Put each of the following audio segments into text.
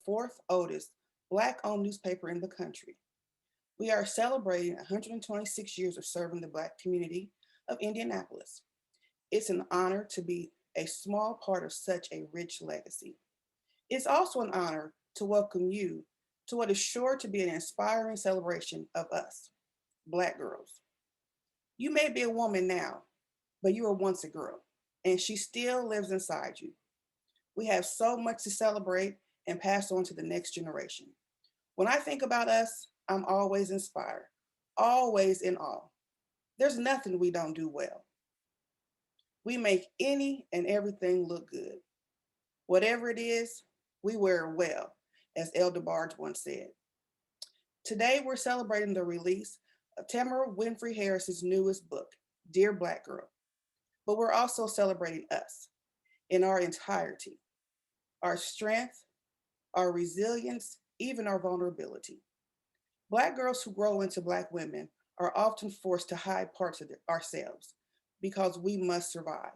fourth oldest Black-owned newspaper in the country. We are celebrating 126 years of serving the Black community of Indianapolis. It's an honor to be a small part of such a rich legacy. It's also an honor to welcome you to what is sure to be an inspiring celebration of us, Black girls. You may be a woman now, but you were once a girl, and she still lives inside you. We have so much to celebrate and pass on to the next generation. When I think about us, I'm always inspired, always in awe. There's nothing we don't do well. We make any and everything look good. Whatever it is, we wear it well, as Elder Barge once said. Today, we're celebrating the release of Tamara Winfrey Harris's newest book, Dear Black Girl. But we're also celebrating us in our entirety, our strength, our resilience, even our vulnerability. Black girls who grow into Black women are often forced to hide parts of ourselves because we must survive.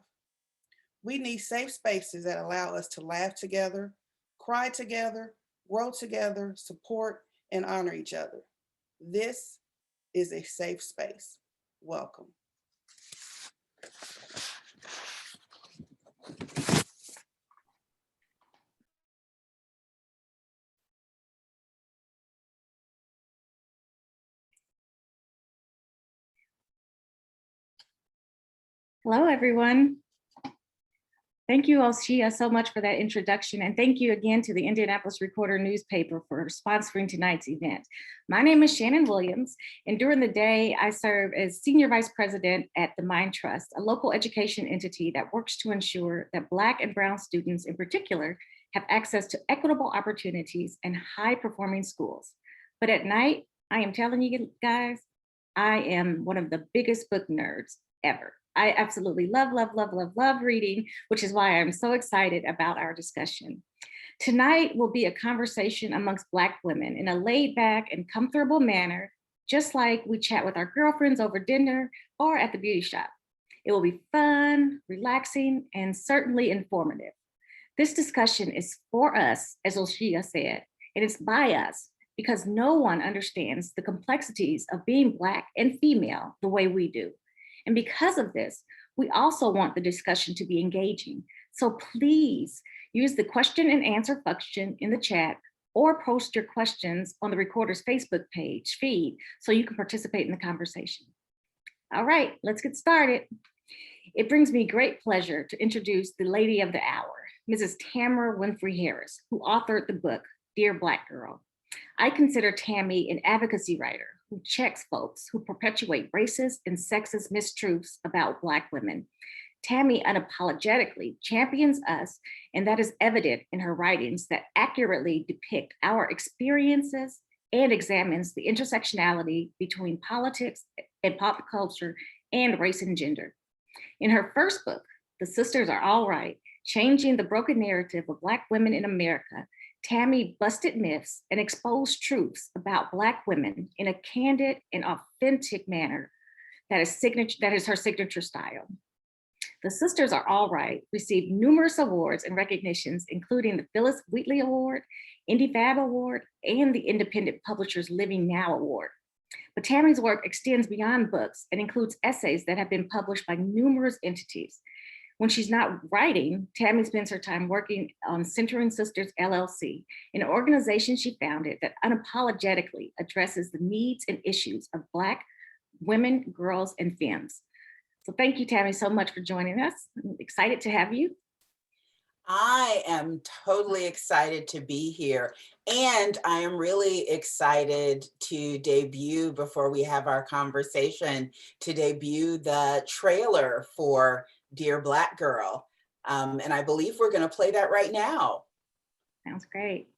We need safe spaces that allow us to laugh together, cry together, grow together, support, and honor each other. This is a safe space. Welcome. Hello, everyone. Thank you, Oshia, so much for that introduction. And thank you again to the Indianapolis Recorder newspaper for sponsoring tonight's event. My name is Shannon Williams, and during the day, I serve as Senior Vice President at the Mind Trust, a local education entity that works to ensure that Black and Brown students in particular have access to equitable opportunities and high-performing schools. But at night, I am telling you guys, I am one of the biggest book nerds ever. I absolutely love reading, which is why I'm so excited about our discussion. Tonight will be a conversation amongst Black women in a laid back and comfortable manner, just like we chat with our girlfriends over dinner or at the beauty shop. It will be fun, relaxing, and certainly informative. This discussion is for us, as Oshia said, and it's by us because no one understands the complexities of being Black and female the way we do. And because of this, we also want the discussion to be engaging. So please use the question and answer function in the chat or post your questions on the Recorder's Facebook page feed so you can participate in the conversation. All right, let's get started. It brings me great pleasure to introduce the lady of the hour, Mrs. Tamara Winfrey Harris, who authored the book, Dear Black Girl. I consider Tammy an advocacy writer who checks folks who perpetuate racist and sexist mistruths about Black women. Tammy unapologetically champions us, and that is evident in her writings that accurately depict our experiences and examines the intersectionality between politics and pop culture and race and gender. In her first book, The Sisters Are All Right, Changing the Broken Narrative of Black Women in America, Tammy busted myths and exposed truths about Black women in a candid and authentic manner that is her signature style. The Sisters Are All Right received numerous awards and recognitions, including the Phyllis Wheatley Award, Indie Fab Award, and the Independent Publishers Living Now Award. But Tammy's work extends beyond books and includes essays that have been published by numerous entities. When she's not writing, Tammy spends her time working on Centering Sisters LLC, an organization she founded that unapologetically addresses the needs and issues of Black women, girls, and femmes. So thank you, Tammy, so much for joining us. I'm excited to have you. I am totally excited to be here. And I am really excited to debut, before we have our conversation, to debut the trailer for Dear Black Girl. And I believe we're going to play that right now. Sounds great.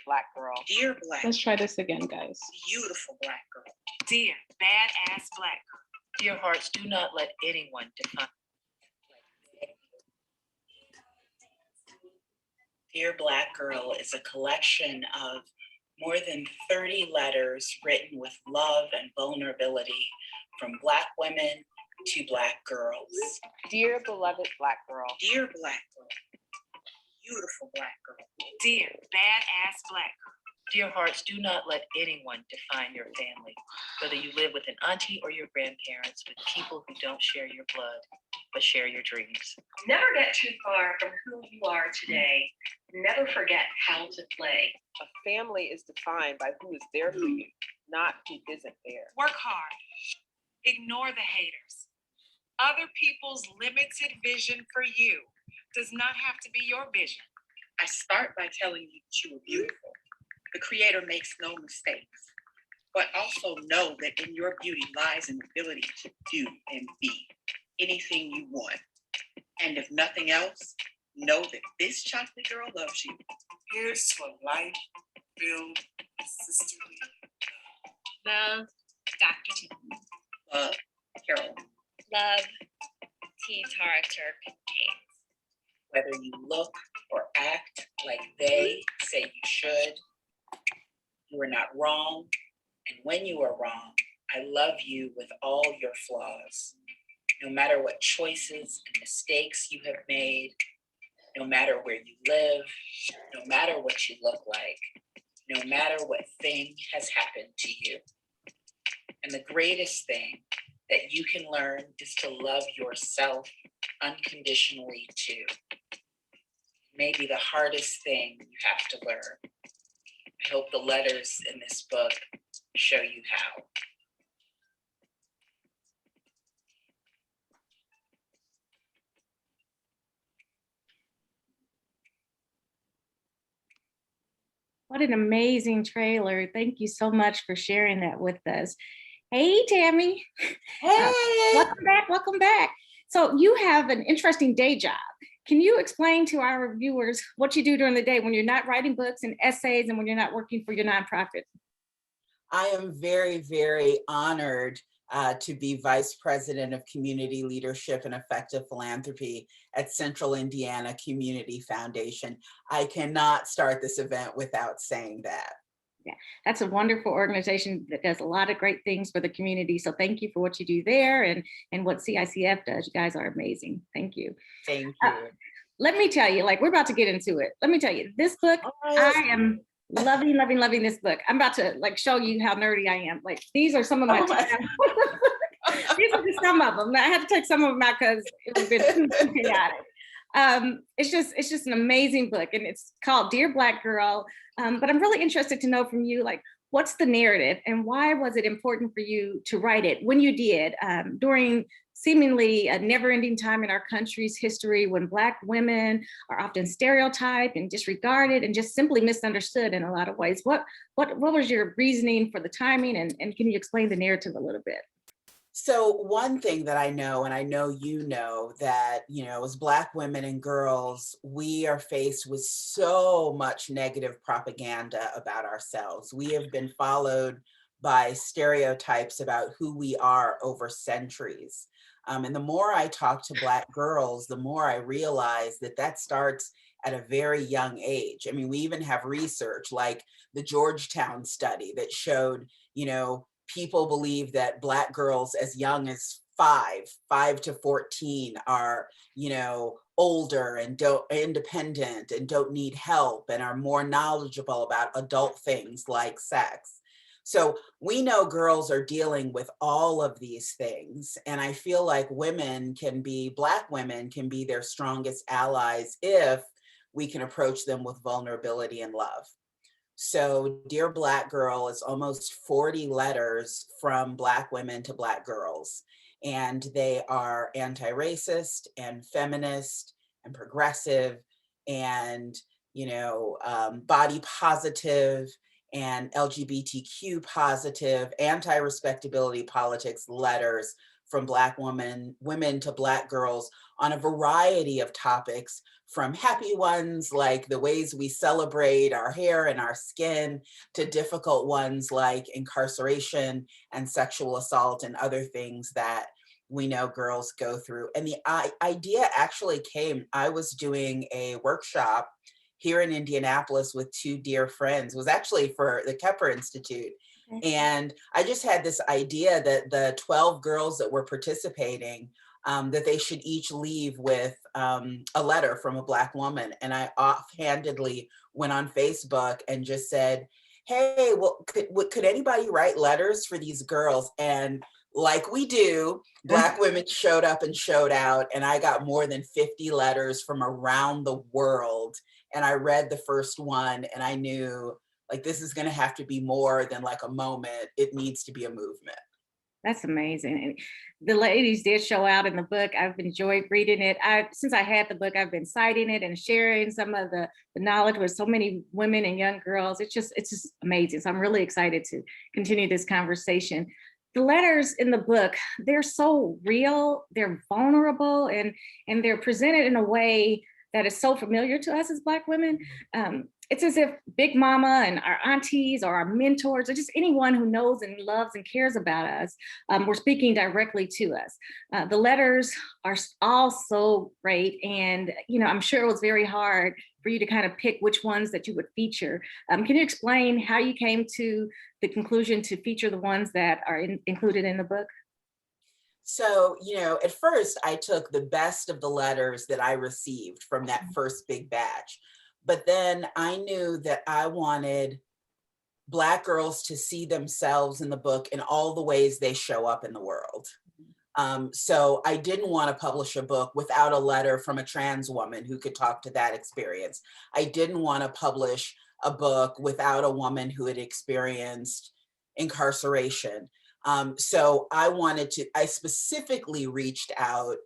Black girl. Dear Black. Let's try this again, guys. Beautiful Black girl. Dear badass Black girl. Dear hearts, do not let anyone define. Dear Black Girl is a collection of more than 30 letters written with love and vulnerability from Black women to Black girls. Dear beloved Black girl. Dear Black girl, beautiful Black girl. Dear badass Black girl. Dear hearts, do not let anyone define your family, whether you live with an auntie or your grandparents, with people who don't share your blood, but share your dreams. Never get too far from who you are today. Never forget how to play. A family is defined by who is there for you, not who isn't there. Work hard. Ignore the haters. Other people's limited vision for you does not have to be your vision. I start by telling you that you are beautiful. The Creator makes no mistakes, but also know that in your beauty lies an ability to do and be anything you want. And if nothing else, know that this chocolate girl loves you. Here's to a life filled with sisterly Love, Dr. T. Love, Carol. Love, T. Tara Turk Haynes. Whether you look or act like they say you should, you are not wrong. And when you are wrong, I love you with all your flaws. No matter what choices and mistakes you have made, no matter where you live, no matter what you look like, no matter what thing has happened to you. And the greatest thing that you can learn is to love yourself unconditionally too. Maybe the hardest thing you have to learn. I hope the letters in this book show you how. What an amazing trailer. Thank you so much for sharing that with us. Hey, Tammy. Hey! Welcome back, welcome back. So you have an interesting day job. Can you explain to our viewers what you do during the day when you're not writing books and essays and when you're not working for your nonprofit? I am very, very honored to be Vice President of Community Leadership and Effective Philanthropy at Central Indiana Community Foundation. I cannot start this event without saying that. Yeah, that's a wonderful organization that does a lot of great things for the community. So thank you for what you do there and what CICF does. You guys are amazing. Thank you. Thank you. Let me tell you, like, we're about to get into it. Let me tell you, this book, I am loving, loving, loving this book. I'm about to like show you how nerdy I am. Like, these are some of my, these are just some of them. I had to take some of them out because it would have been too chaotic. It's just an amazing book, and it's called Dear Black Girl. But I'm really interested to know from you, like, what's the narrative and why was it important for you to write it when you did during seemingly a never-ending time in our country's history when Black women are often stereotyped and disregarded and just simply misunderstood in a lot of ways. What was your reasoning for the timing, and can you explain the narrative a little bit? So one thing that I know, and I know you know, that, you know, as Black women and girls, we are faced with so much negative propaganda about ourselves. We have been followed by stereotypes about who we are over centuries. And the more I talk to Black girls, the more I realize that that starts at a very young age. I mean, we even have research like the Georgetown study that showed, you know, people believe that Black girls as young as 5 to 14 are, you know, older and independent and don't need help and are more knowledgeable about adult things like sex. So we know girls are dealing with all of these things. And I feel like Black women can be their strongest allies if we can approach them with vulnerability and love. So Dear Black Girl is almost 40 letters from Black women to Black girls. And they are anti-racist and feminist and progressive and, you know, body positive and LGBTQ positive, anti-respectability politics letters from Black women to Black girls on a variety of topics, from happy ones like the ways we celebrate our hair and our skin, to difficult ones like incarceration and sexual assault and other things that we know girls go through. And the idea actually came, I was doing a workshop here in Indianapolis with two dear friends. It was actually for the Kepper Institute. And I just had this idea that the 12 girls that were participating, that they should each leave with a letter from a Black woman. And I offhandedly went on Facebook and just said, hey, well, could anybody write letters for these girls? And like we do, Black women showed up and showed out, and I got more than 50 letters from around the world. And I read the first one and I knew, like, this is going to have to be more than like a moment. It needs to be a movement. That's amazing. And the ladies did show out in the book. I've enjoyed reading it. Since I had the book, I've been citing it and sharing some of the knowledge with so many women and young girls. It's just amazing. So I'm really excited to continue this conversation. The letters in the book, they're so real, they're vulnerable, and they're presented in a way that is so familiar to us as Black women. It's as if Big Mama and our aunties or our mentors or just anyone who knows and loves and cares about us were speaking directly to us. The letters are all so great. And, I'm sure it was very hard for you to kind of pick which ones that you would feature. Can you explain how you came to the conclusion to feature the ones that are included in the book? So, at first I took the best of the letters that I received from that first big batch. But then I knew that I wanted Black girls to see themselves in the book in all the ways they show up in the world. So I didn't want to publish a book without a letter from a trans woman who could talk to that experience. I didn't want to publish a book without a woman who had experienced incarceration. So I specifically reached out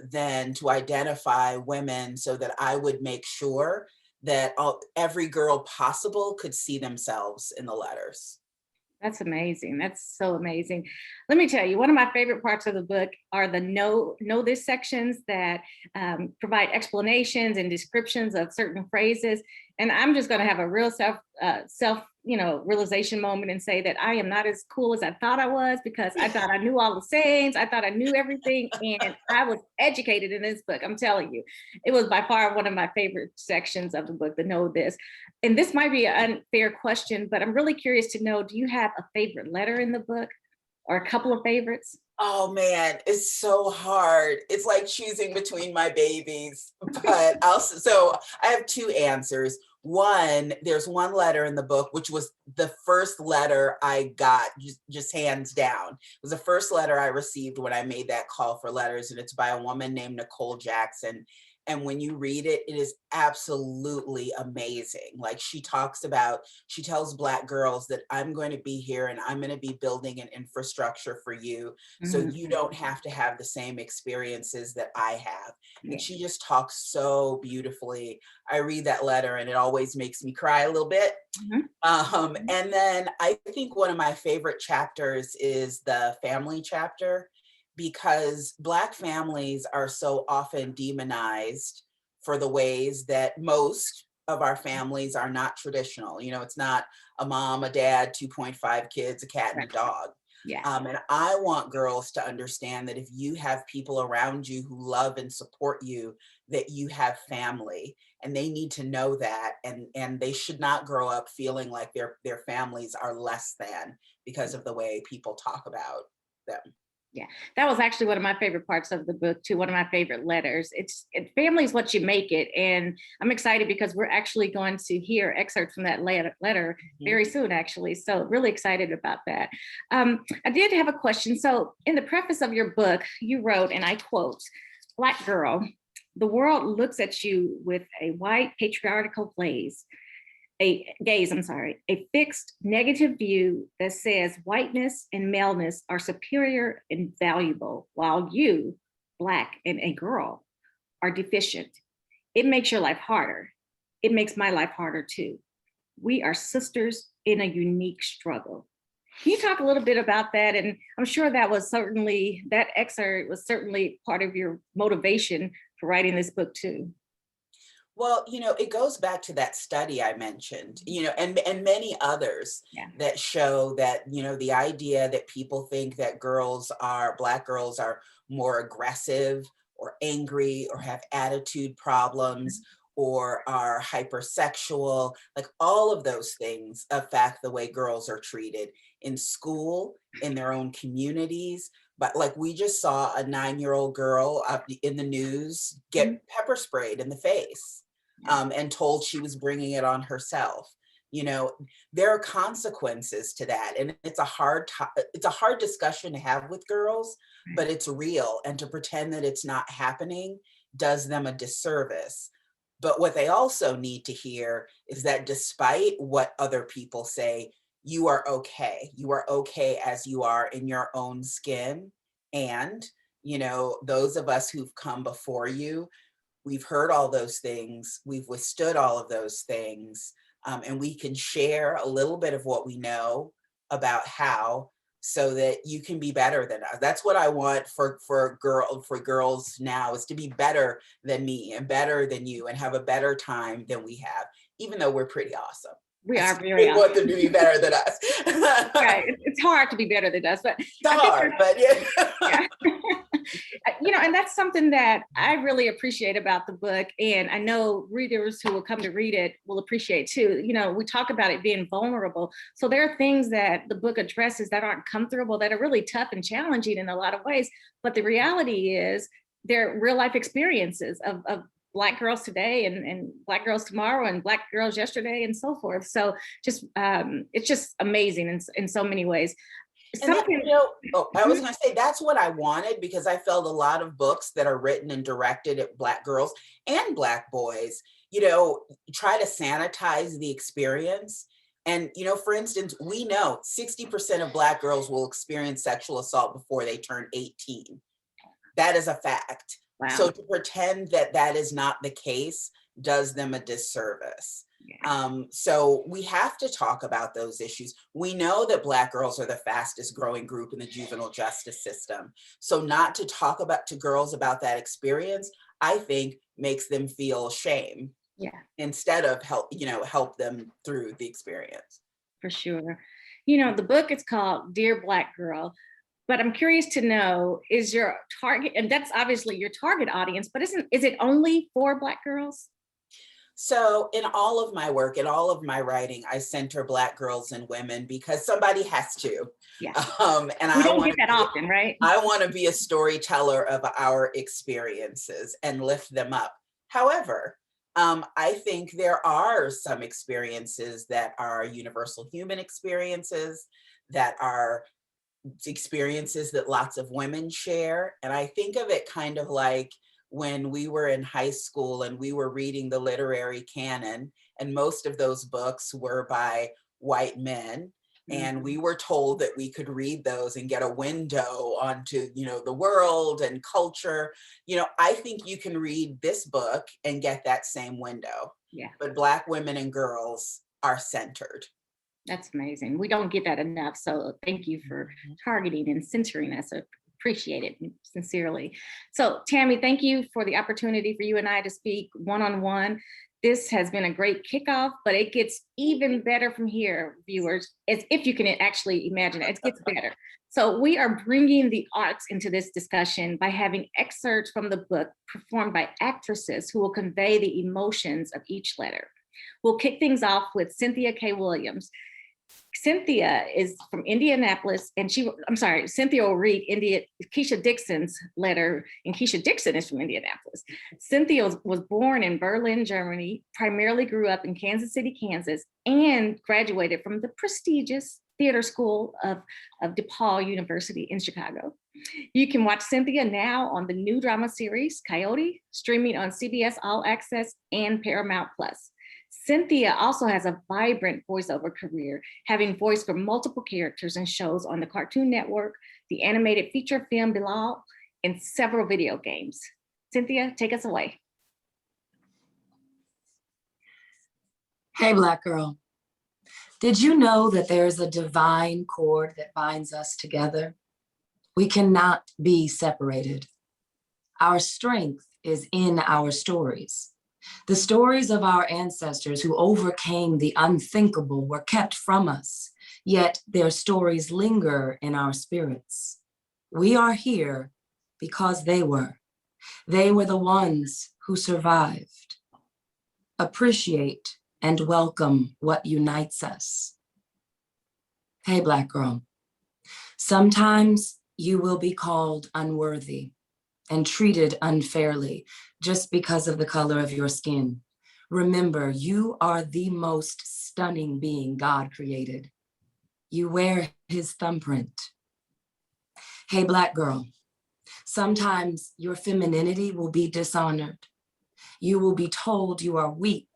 then to identify women so that I would make sure that every girl possible could see themselves in the letters. That's amazing. That's so amazing. Let me tell you, one of my favorite parts of the book are the know this sections that provide explanations and descriptions of certain phrases. And I'm just going to have a real self realization moment and say that I am not as cool as I thought I was, because I thought I knew all the sayings. I thought I knew everything. And I was educated in this book. I'm telling you, it was by far one of my favorite sections of the book, the know this. And this might be an unfair question, but I'm really curious to know, do you have a favorite letter in the book or a couple of favorites? Oh man, it's so hard. It's like choosing between my babies, but so I have two answers. One, there's one letter in the book, which was the first letter I got, just hands down. It was the first letter I received when I made that call for letters, and it's by a woman named Nicole Jackson. And when you read it, it is absolutely amazing. Like, she tells Black girls that I'm going to be here and I'm going to be building an infrastructure for you, so you don't have to have the same experiences that I have. And she just talks so beautifully. I read that letter and it always makes me cry a little bit. And then I think one of my favorite chapters is the family chapter, because Black families are so often demonized for the ways that most of our families are not traditional. It's not a mom, a dad, 2.5 kids, a cat, and a dog. Yeah. And I want girls to understand that if you have people around you who love and support you, that you have family, and they need to know that, and they should not grow up feeling like their families are less than because of the way people talk about them. Yeah, that was actually one of my favorite parts of the book too. One of my favorite letters. Family is what you make it. And I'm excited because we're actually going to hear excerpts from that letter very soon, actually. So really excited about that. I did have a question. So in the preface of your book, you wrote, and I quote, "Black girl, the world looks at you with a white patriarchal gaze, a fixed negative view that says whiteness and maleness are superior and valuable, while you, Black and a girl, are deficient. It makes your life harder. It makes my life harder too. We are sisters in a unique struggle. Can you talk a little bit about that? And I'm sure that excerpt was certainly part of your motivation for writing this book too. Well, it goes back to that study I mentioned, and many others that show that, the idea that people think that Black girls are more aggressive or angry or have attitude problems or are hypersexual, like all of those things affect the way girls are treated in school, in their own communities. But like we just saw a 9-year-old girl up in the news get pepper sprayed in the face. And told she was bringing it on herself. There are consequences to that, and it's a hard discussion to have with girls, but it's real. And to pretend that it's not happening does them a disservice. But what they also need to hear is that despite what other people say, you are okay. You are okay as you are in your own skin. And those of us who've come before you, we've heard all those things, we've withstood all of those things, and we can share a little bit of what we know about how, so that you can be better than us. That's what I want for girls now, is to be better than me and better than you and have a better time than we have, even though we're pretty awesome. We are very awesome. Want them to be better than us. Right. It's hard to be better than us, but it's hard, but yeah. And that's something that I really appreciate about the book. And I know readers who will come to read it will appreciate too. We talk about it being vulnerable. So there are things that the book addresses that aren't comfortable, that are really tough and challenging in a lot of ways. But the reality is they're real life experiences of Black girls today and Black girls tomorrow and Black girls yesterday and so forth. So it's just amazing in so many ways. I was going to say, that's what I wanted, because I felt a lot of books that are written and directed at Black girls and Black boys, try to sanitize the experience. And, for instance, we know 60% of Black girls will experience sexual assault before they turn 18. That is a fact. Wow. So to pretend that that is not the case does them a disservice. Yeah. So we have to talk about those issues. We know that Black girls are the fastest growing group in the juvenile justice system. So not to talk to girls about that experience, I think makes them feel shame. Yeah. Instead of help them through the experience. For sure. The book is called Dear Black Girl, but I'm curious to know, is your target, and that's obviously your target audience, but is it only for Black girls? So in all of my work, in all of my writing, I center Black girls and women because somebody has to. Yeah. And we don't get that often, right? I want to be a storyteller of our experiences and lift them up. However, I think there are some experiences that are universal human experiences, that are experiences that lots of women share. And I think of it kind of like when we were in high school and we were reading the literary canon, and most of those books were by white men. And we were told that we could read those and get a window onto, the world and culture. I think you can read this book and get that same window. Yeah. But Black women and girls are centered. That's amazing. We don't get that enough. So thank you for targeting and centering us. Appreciate it sincerely. So Tammy, thank you for the opportunity for you and I to speak one-on-one. This has been a great kickoff, but it gets even better from here, viewers, as if you can actually imagine it. It gets better. So we are bringing the arts into this discussion by having excerpts from the book performed by actresses who will convey the emotions of each letter. We'll kick things off with Cynthia K Williams. Cynthia is from Indianapolis, and Cynthia will read Keisha Dixon's letter, and Keisha Dixon is from Indianapolis. Cynthia was born in Berlin, Germany, primarily grew up in Kansas City, Kansas, and graduated from the prestigious theater school of DePaul University in Chicago. You can watch Cynthia now on the new drama series, Coyote, streaming on CBS All Access and Paramount Plus. Cynthia also has a vibrant voiceover career, having voiced for multiple characters and shows on the Cartoon Network, the animated feature film Bilal, and several video games. Cynthia, take us away. Hey, Black girl. Did you know that there's a divine cord that binds us together? We cannot be separated. Our strength is in our stories. The stories of our ancestors who overcame the unthinkable were kept from us, yet their stories linger in our spirits. We are here because they were. They were the ones who survived. Appreciate and welcome what unites us. Hey, Black girl, sometimes you will be called unworthy and treated unfairly just because of the color of your skin. Remember, you are the most stunning being God created. You wear his thumbprint. Hey, Black girl, sometimes your femininity will be dishonored. You will be told you are weak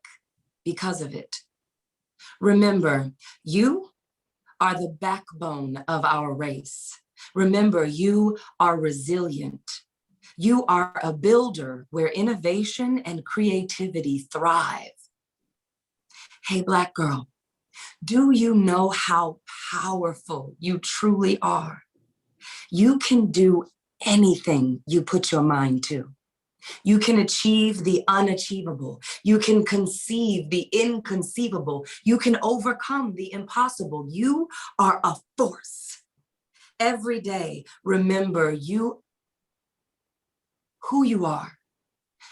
because of it. Remember, you are the backbone of our race. Remember, you are resilient. You are a builder where innovation and creativity thrive. Hey, Black girl, do you know how powerful you truly are? You can do anything you put your mind to. You can achieve the unachievable. You can conceive the inconceivable. You can overcome the impossible. You are a force. Every day, remember who you are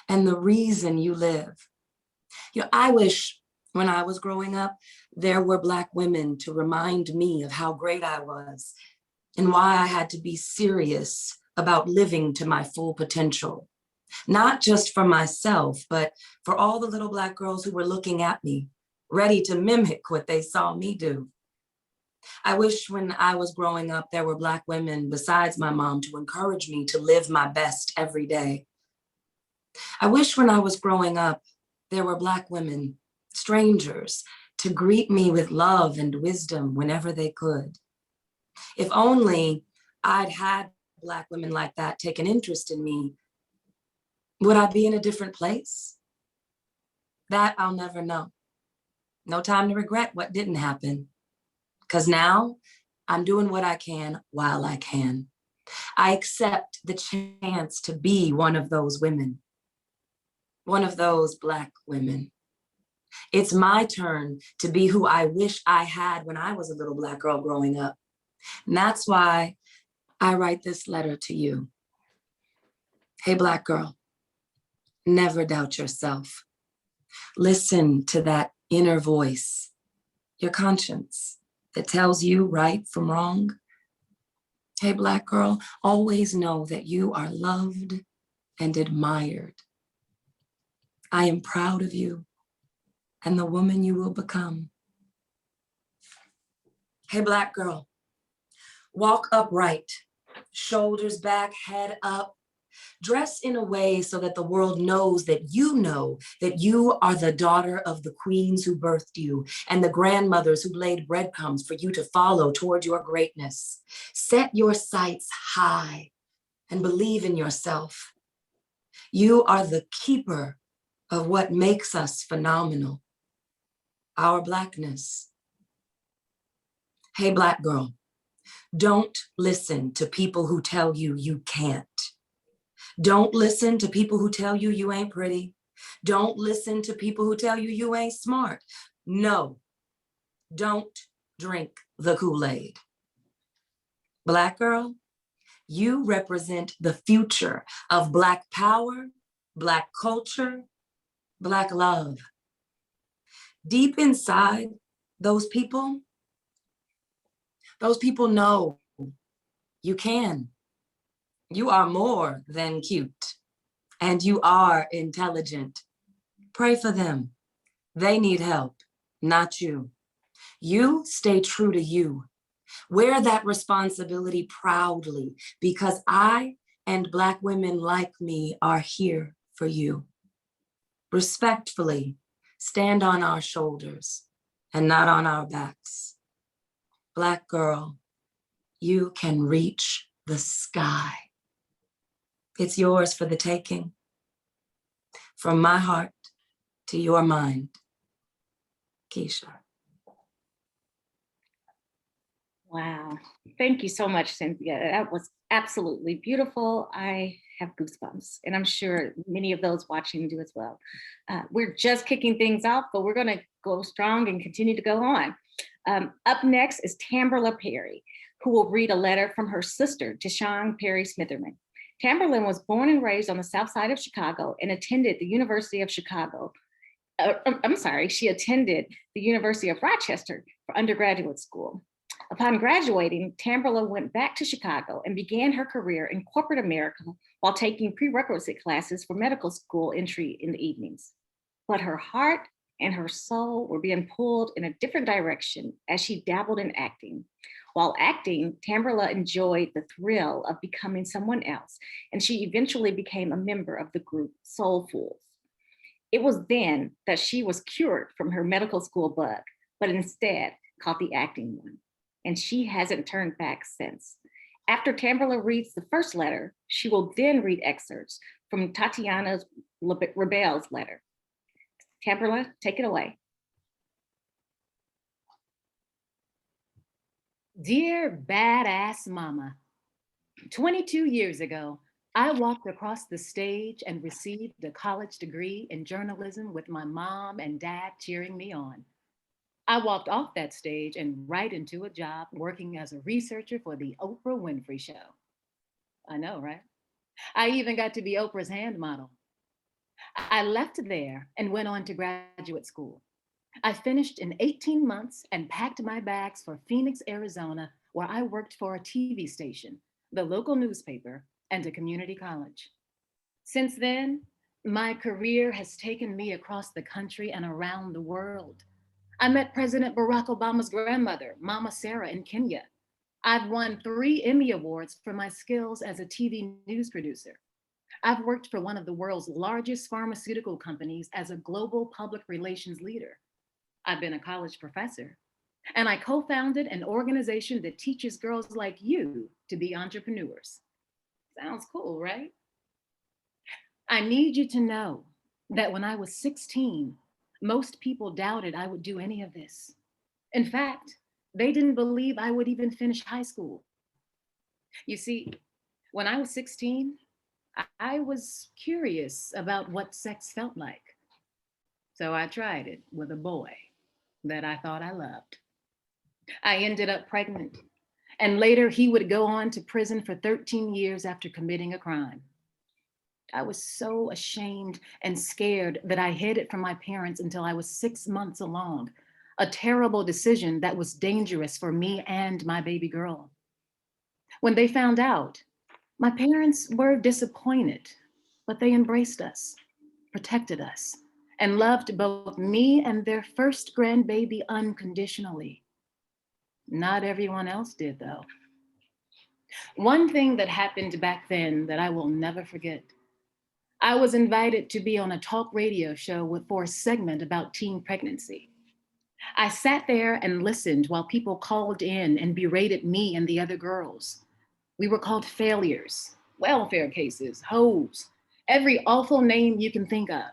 and the reason you live. I wish when I was growing up, there were Black women to remind me of how great I was and why I had to be serious about living to my full potential. Not just for myself, but for all the little Black girls who were looking at me, ready to mimic what they saw me do. I wish when I was growing up, there were Black women besides my mom to encourage me to live my best every day. I wish when I was growing up, there were Black women, strangers, to greet me with love and wisdom whenever they could. If only I'd had Black women like that take an interest in me, would I be in a different place? That I'll never know. No time to regret what didn't happen. Because now I'm doing what I can while I can. I accept the chance to be one of those women, one of those Black women. It's my turn to be who I wish I had when I was a little Black girl growing up. And that's why I write this letter to you. Hey, Black girl, never doubt yourself. Listen to that inner voice, your conscience that tells you right from wrong. Hey, Black girl, always know that you are loved and admired. I am proud of you and the woman you will become. Hey, Black girl, walk upright, shoulders back, head up. Dress in a way so that the world knows that you are the daughter of the queens who birthed you and the grandmothers who laid breadcrumbs for you to follow toward your greatness. Set your sights high and believe in yourself. You are the keeper of what makes us phenomenal, our Blackness. Hey, Black girl, don't listen to people who tell you you can't. Don't listen to people who tell you you ain't pretty. Don't listen to people who tell you you ain't smart. No, don't drink the Kool-Aid. Black girl, you represent the future of Black power, Black culture, Black love. Deep inside, those people know you can. You are more than cute, and you are intelligent. Pray for them. They need help, not you. You stay true to you. Wear that responsibility proudly, because I and Black women like me are here for you. Respectfully, stand on our shoulders and not on our backs. Black girl, you can reach the sky. It's yours for the taking. From my heart to your mind, Keisha. Wow. Thank you so much, Cynthia. That was absolutely beautiful. I have goosebumps, and I'm sure many of those watching do as well. We're just kicking things off, but we're going to go strong and continue to go on. Up next is Tamberla Perry, who will read a letter from her sister, Deshawn Perry Smitherman. Tamberla was born and raised on the south side of Chicago and attended the University of Chicago. She attended the University of Rochester for undergraduate school. Upon graduating, Tamberla went back to Chicago and began her career in corporate America while taking prerequisite classes for medical school entry in the evenings. But her heart and her soul were being pulled in a different direction as she dabbled in acting. While acting, Tamberla enjoyed the thrill of becoming someone else, and she eventually became a member of the group Soulfuls. It was then that she was cured from her medical school bug, but instead caught the acting one. And she hasn't turned back since. After Tamberla reads the first letter, she will then read excerpts from Tatiana Rebel's letter. Tamberla, take it away. Dear badass mama, 22 years ago, I walked across the stage and received a college degree in journalism with my mom and dad cheering me on. I walked off that stage and right into a job working as a researcher for the Oprah Winfrey Show. I know, right? I even got to be Oprah's hand model. I left there and went on to graduate school. I finished in 18 months and packed my bags for Phoenix, Arizona, where I worked for a TV station, the local newspaper, and a community college. Since then, my career has taken me across the country and around the world. I met President Barack Obama's grandmother, Mama Sarah, in Kenya. I've won 3 Emmy Awards for my skills as a TV news producer. I've worked for one of the world's largest pharmaceutical companies as a global public relations leader. I've been a college professor, and I co-founded an organization that teaches girls like you to be entrepreneurs. Sounds cool, right? I need you to know that when I was 16, most people doubted I would do any of this. In fact, they didn't believe I would even finish high school. You see, when I was 16, I was curious about what sex felt like. So I tried it with a boy that I thought I loved. I ended up pregnant, and later he would go on to prison for 13 years after committing a crime. I was so ashamed and scared that I hid it from my parents until I was 6 months along, a terrible decision that was dangerous for me and my baby girl. When they found out, my parents were disappointed, but they embraced us, protected us, and loved both me and their first grandbaby unconditionally. Not everyone else did, though. One thing that happened back then that I will never forget. I was invited to be on a talk radio show for a segment about teen pregnancy. I sat there and listened while people called in and berated me and the other girls. We were called failures, welfare cases, hoes, every awful name you can think of.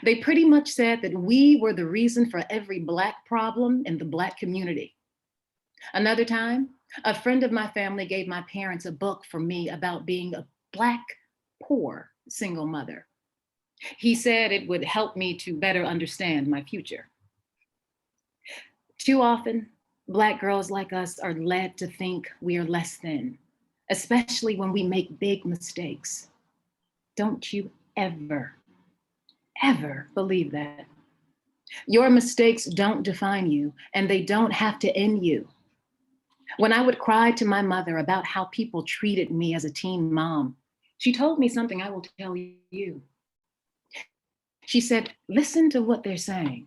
They pretty much said that we were the reason for every Black problem in the Black community. Another time, a friend of my family gave my parents a book for me about being a Black, poor single mother. He said it would help me to better understand my future. Too often, Black girls like us are led to think we are less than, especially when we make big mistakes. Don't you ever, ever believe that. Your mistakes don't define you, and they don't have to end you. When I would cry to my mother about how people treated me as a teen mom, she told me something I will tell you. She said, listen to what they're saying,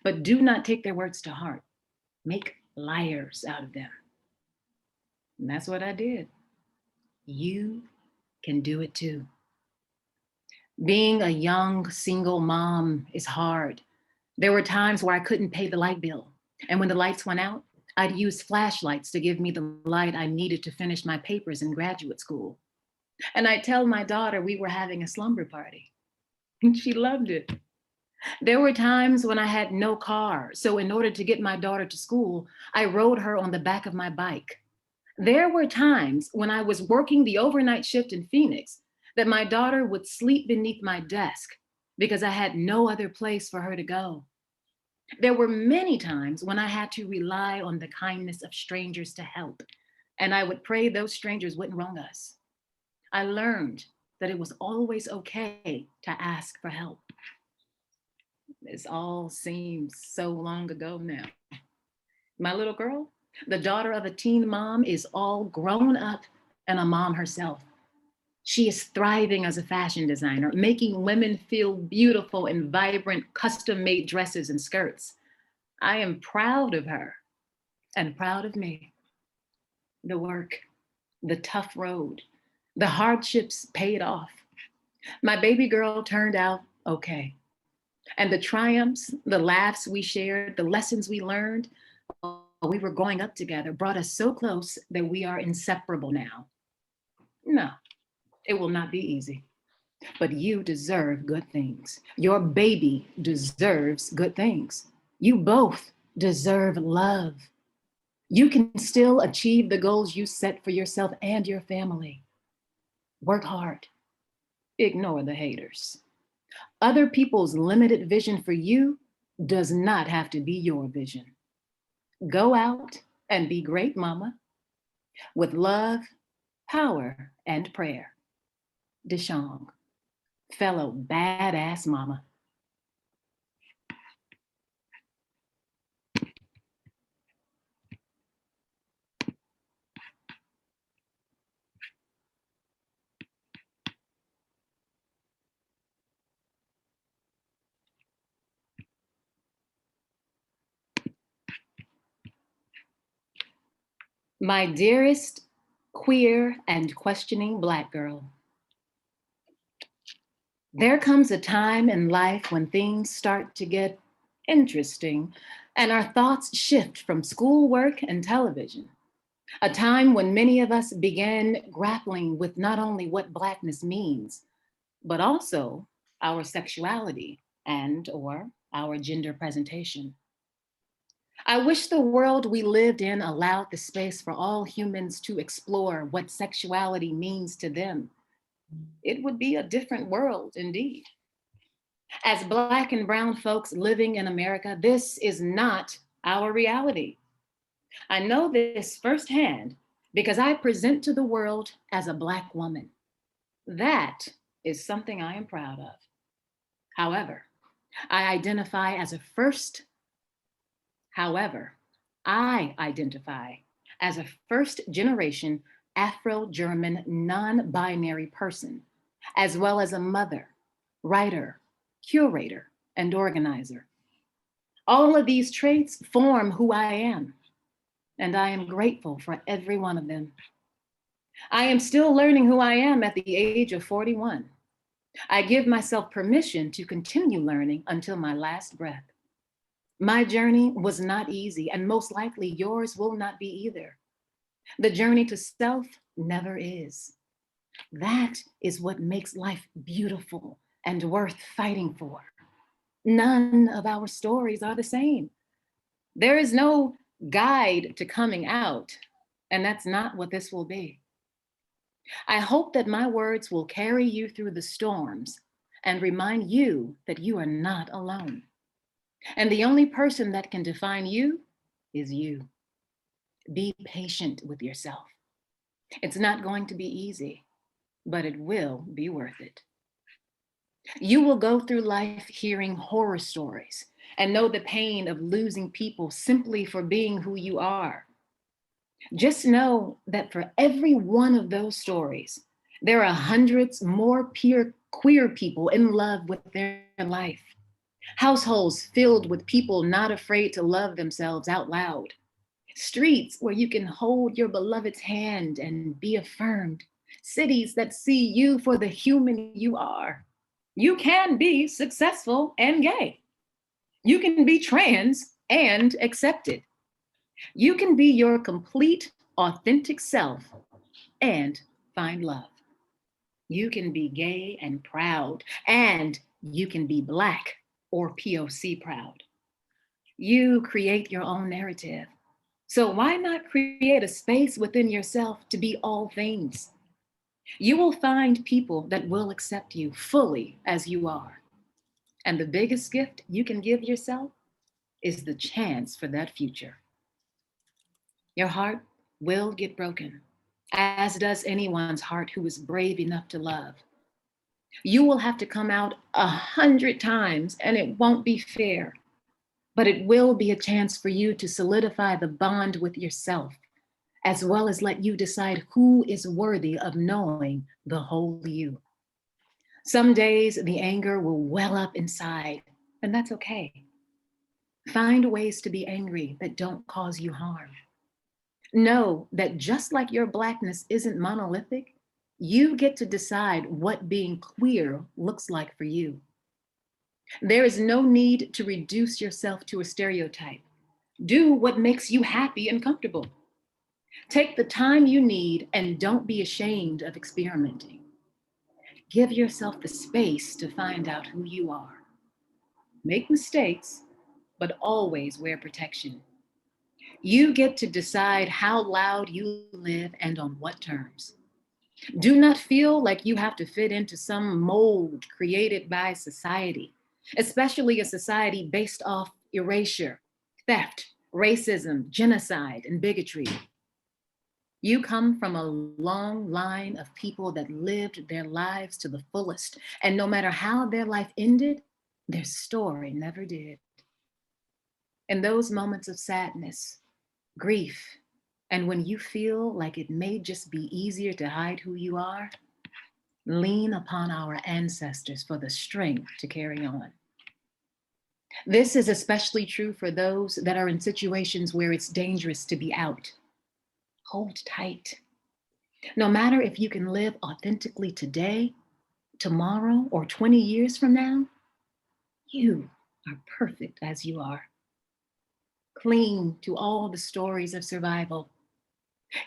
but do not take their words to heart. Make liars out of them. And that's what I did. You can do it too. Being a young single mom is hard. There were times where I couldn't pay the light bill. And when the lights went out, I'd use flashlights to give me the light I needed to finish my papers in graduate school. And I'd tell my daughter we were having a slumber party. And she loved it. There were times when I had no car, so in order to get my daughter to school, I rode her on the back of my bike. There were times when I was working the overnight shift in Phoenix that my daughter would sleep beneath my desk because I had no other place for her to go. There were many times when I had to rely on the kindness of strangers to help, and I would pray those strangers wouldn't wrong us. I learned that it was always okay to ask for help. This all seems so long ago now. My little girl, the daughter of a teen mom, is all grown up and a mom herself. She is thriving as a fashion designer, making women feel beautiful in vibrant, custom-made dresses and skirts. I am proud of her and proud of me. The work, the tough road, the hardships paid off. My baby girl turned out okay. And the triumphs, the laughs we shared, the lessons we learned while we were growing up together brought us so close that we are inseparable now. No, it will not be easy, but you deserve good things. Your baby deserves good things. You both deserve love. You can still achieve the goals you set for yourself and your family. Work hard. Ignore the haters. Other people's limited vision for you does not have to be your vision. Go out and be great, mama, with love, power, and prayer. Deshong, fellow badass mama. My dearest queer and questioning Black girl, there comes a time in life when things start to get interesting and our thoughts shift from schoolwork and television. A time when many of us began grappling with not only what Blackness means, but also our sexuality and or our gender presentation. I wish the world we lived in allowed the space for all humans to explore what sexuality means to them. It would be a different world indeed. As Black and brown folks living in America, this is not our reality. I know this firsthand because I present to the world as a Black woman. That is something I am proud of. However, I identify as a first generation Afro-German non-binary person, as well as a mother, writer, curator, and organizer. All of these traits form who I am, and I am grateful for every one of them. I am still learning who I am at the age of 41. I give myself permission to continue learning until my last breath. My journey was not easy, and most likely yours will not be either. The journey to self never is. That is what makes life beautiful and worth fighting for. None of our stories are the same. There is no guide to coming out, and that's not what this will be. I hope that my words will carry you through the storms and remind you that you are not alone. And the only person that can define you is you. Be patient with yourself. It's not going to be easy, but it will be worth it. You will go through life hearing horror stories and know the pain of losing people simply for being who you are. Just know that for every one of those stories, there are hundreds more queer people in love with their life. Households filled with people not afraid to love themselves out loud. Streets where you can hold your beloved's hand and be affirmed. Cities that see you for the human you are. You can be successful and gay. You can be trans and accepted. You can be your complete, authentic self and find love. You can be gay and proud, and you can be Black or POC proud. You create your own narrative. So why not create a space within yourself to be all things? You will find people that will accept you fully as you are. And the biggest gift you can give yourself is the chance for that future. Your heart will get broken, as does anyone's heart who is brave enough to love. You will have to come out 100 times and it won't be fair, but it will be a chance for you to solidify the bond with yourself, as well as let you decide who is worthy of knowing the whole you. Some days the anger will well up inside, and that's okay. Find ways to be angry that don't cause you harm. Know that just like your Blackness isn't monolithic, you get to decide what being queer looks like for you. There is no need to reduce yourself to a stereotype. Do what makes you happy and comfortable. Take the time you need and don't be ashamed of experimenting. Give yourself the space to find out who you are. Make mistakes, but always wear protection. You get to decide how loud you live and on what terms. Do not feel like you have to fit into some mold created by society, especially a society based off erasure, theft, racism, genocide, and bigotry. You come from a long line of people that lived their lives to the fullest, and no matter how their life ended, their story never did. In those moments of sadness, grief, and when you feel like it may just be easier to hide who you are, lean upon our ancestors for the strength to carry on. This is especially true for those that are in situations where it's dangerous to be out. Hold tight. No matter if you can live authentically today, tomorrow, or 20 years from now, you are perfect as you are. Cling to all the stories of survival.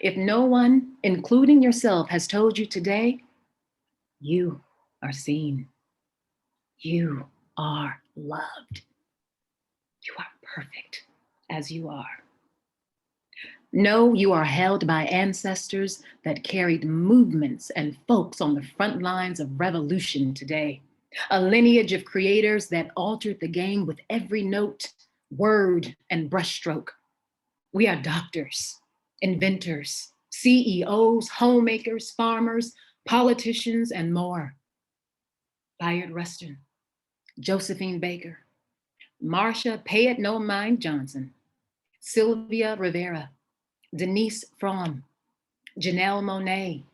If no one, including yourself, has told you today, you are seen. You are loved. You are perfect as you are. Know you are held by ancestors that carried movements and folks on the front lines of revolution today. A lineage of creators that altered the game with every note, word, and brushstroke. We are doctors, inventors, CEOs, homemakers, farmers, politicians, and more. Bayard Rustin, Josephine Baker, Marsha Pay It No Mind Johnson, Sylvia Rivera, Denise Fromm, Janelle Monáe,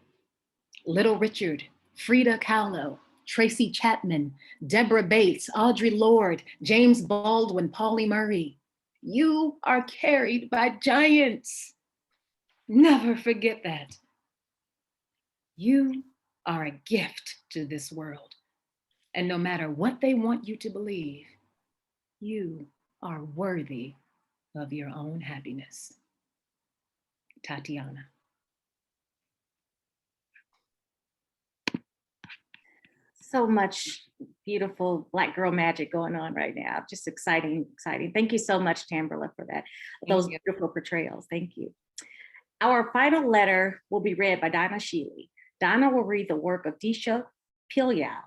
Little Richard, Frida Kahlo, Tracy Chapman, Deborah Bates, Audre Lorde, James Baldwin, Pauli Murray. You are carried by giants. Never forget that. You are a gift to this world. And no matter what they want you to believe, you are worthy of your own happiness. Tatiana. So much beautiful Black girl magic going on right now. Just exciting, exciting. Thank you so much, Tamberla, for that. Those beautiful portrayals. Thank you. Our final letter will be read by Donna Sheely. Donna will read the work of Disha Pilyau.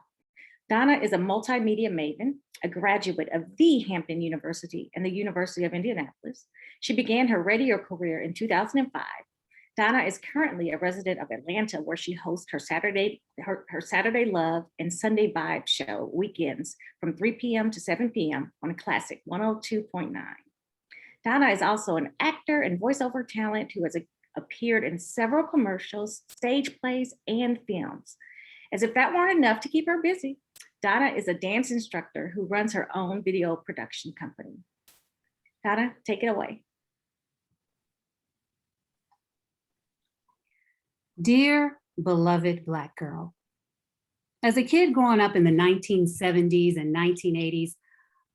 Donna is a multimedia maven, a graduate of the Hampton University and the University of Indianapolis. She began her radio career in 2005. Donna is currently a resident of Atlanta, where she hosts her Saturday Love and Sunday Vibe show weekends from 3 p.m. to 7 p.m. on Classic 102.9. Donna is also an actor and voiceover talent who has appeared in several commercials, stage plays, and films. As if that weren't enough to keep her busy, Donna is a dance instructor who runs her own video production company. Donna, take it away. Dear beloved Black girl, as a kid growing up in the 1970s and 1980s,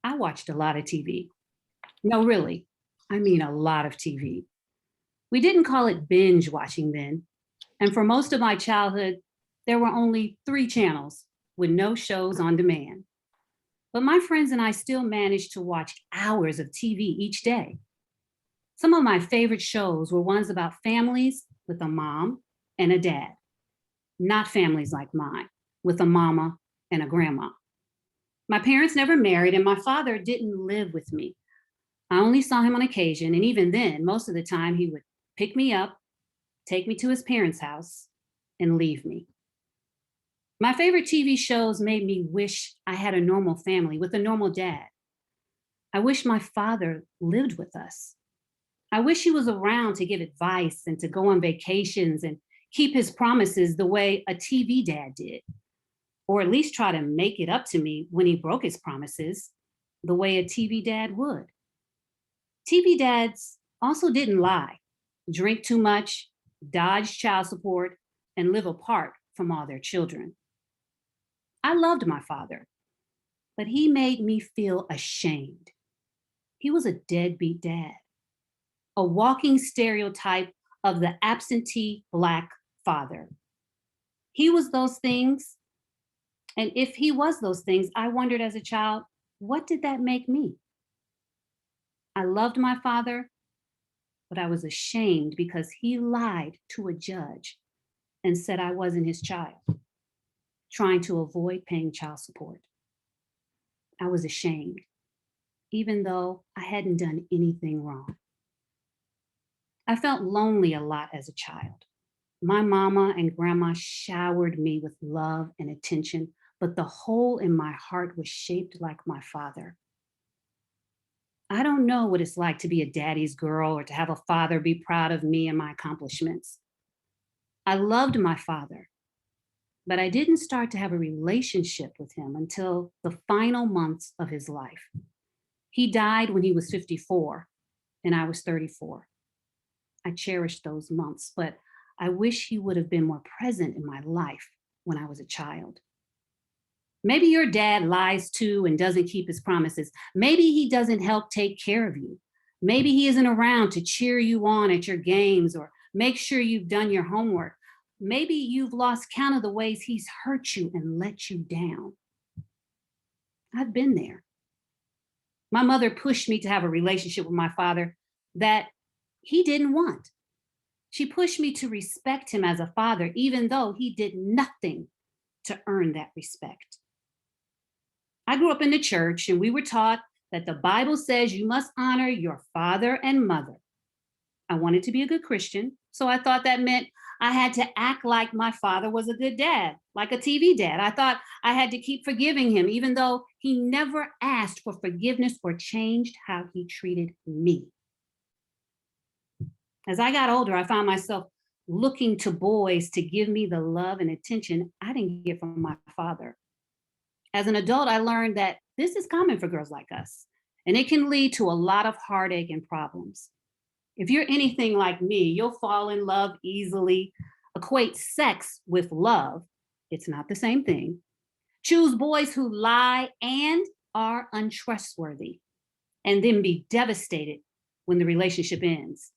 I watched a lot of TV. No, really, I mean a lot of TV. We didn't call it binge watching then. And for most of my childhood, there were only 3 channels with no shows on demand. But my friends and I still managed to watch hours of TV each day. Some of my favorite shows were ones about families with a mom and a dad, not families like mine, with a mama and a grandma. My parents never married, and my father didn't live with me. I only saw him on occasion, and even then, most of the time, he would pick me up, take me to his parents' house, and leave me. My favorite TV shows made me wish I had a normal family with a normal dad. I wish my father lived with us. I wish he was around to give advice and to go on vacations and keep his promises the way a TV dad did, or at least try to make it up to me when he broke his promises the way a TV dad would. TV dads also didn't lie, drink too much, dodge child support, and live apart from all their children. I loved my father, but he made me feel ashamed. He was a deadbeat dad, a walking stereotype of the absentee Black father. He was those things, and if he was those things, I wondered as a child, what did that make me? I loved my father, but I was ashamed because he lied to a judge and said I wasn't his child, trying to avoid paying child support. I was ashamed, even though I hadn't done anything wrong. I felt lonely a lot as a child. My mama and grandma showered me with love and attention, but the hole in my heart was shaped like my father. I don't know what it's like to be a daddy's girl or to have a father be proud of me and my accomplishments. I loved my father, but I didn't start to have a relationship with him until the final months of his life. He died when he was 54 and I was 34. I cherished those months, but I wish he would have been more present in my life when I was a child. Maybe your dad lies too and doesn't keep his promises. Maybe he doesn't help take care of you. Maybe he isn't around to cheer you on at your games or make sure you've done your homework. Maybe you've lost count of the ways he's hurt you and let you down. I've been there. My mother pushed me to have a relationship with my father that he didn't want. She pushed me to respect him as a father, even though he did nothing to earn that respect. I grew up in the church and we were taught that the Bible says you must honor your father and mother. I wanted to be a good Christian, so I thought that meant I had to act like my father was a good dad, like a TV dad. I thought I had to keep forgiving him, even though he never asked for forgiveness or changed how he treated me. As I got older, I found myself looking to boys to give me the love and attention I didn't get from my father. As an adult, I learned that this is common for girls like us, and it can lead to a lot of heartache and problems. If you're anything like me, you'll fall in love easily, equate sex with love. It's not the same thing. Choose boys who lie and are untrustworthy, and then be devastated when the relationship ends.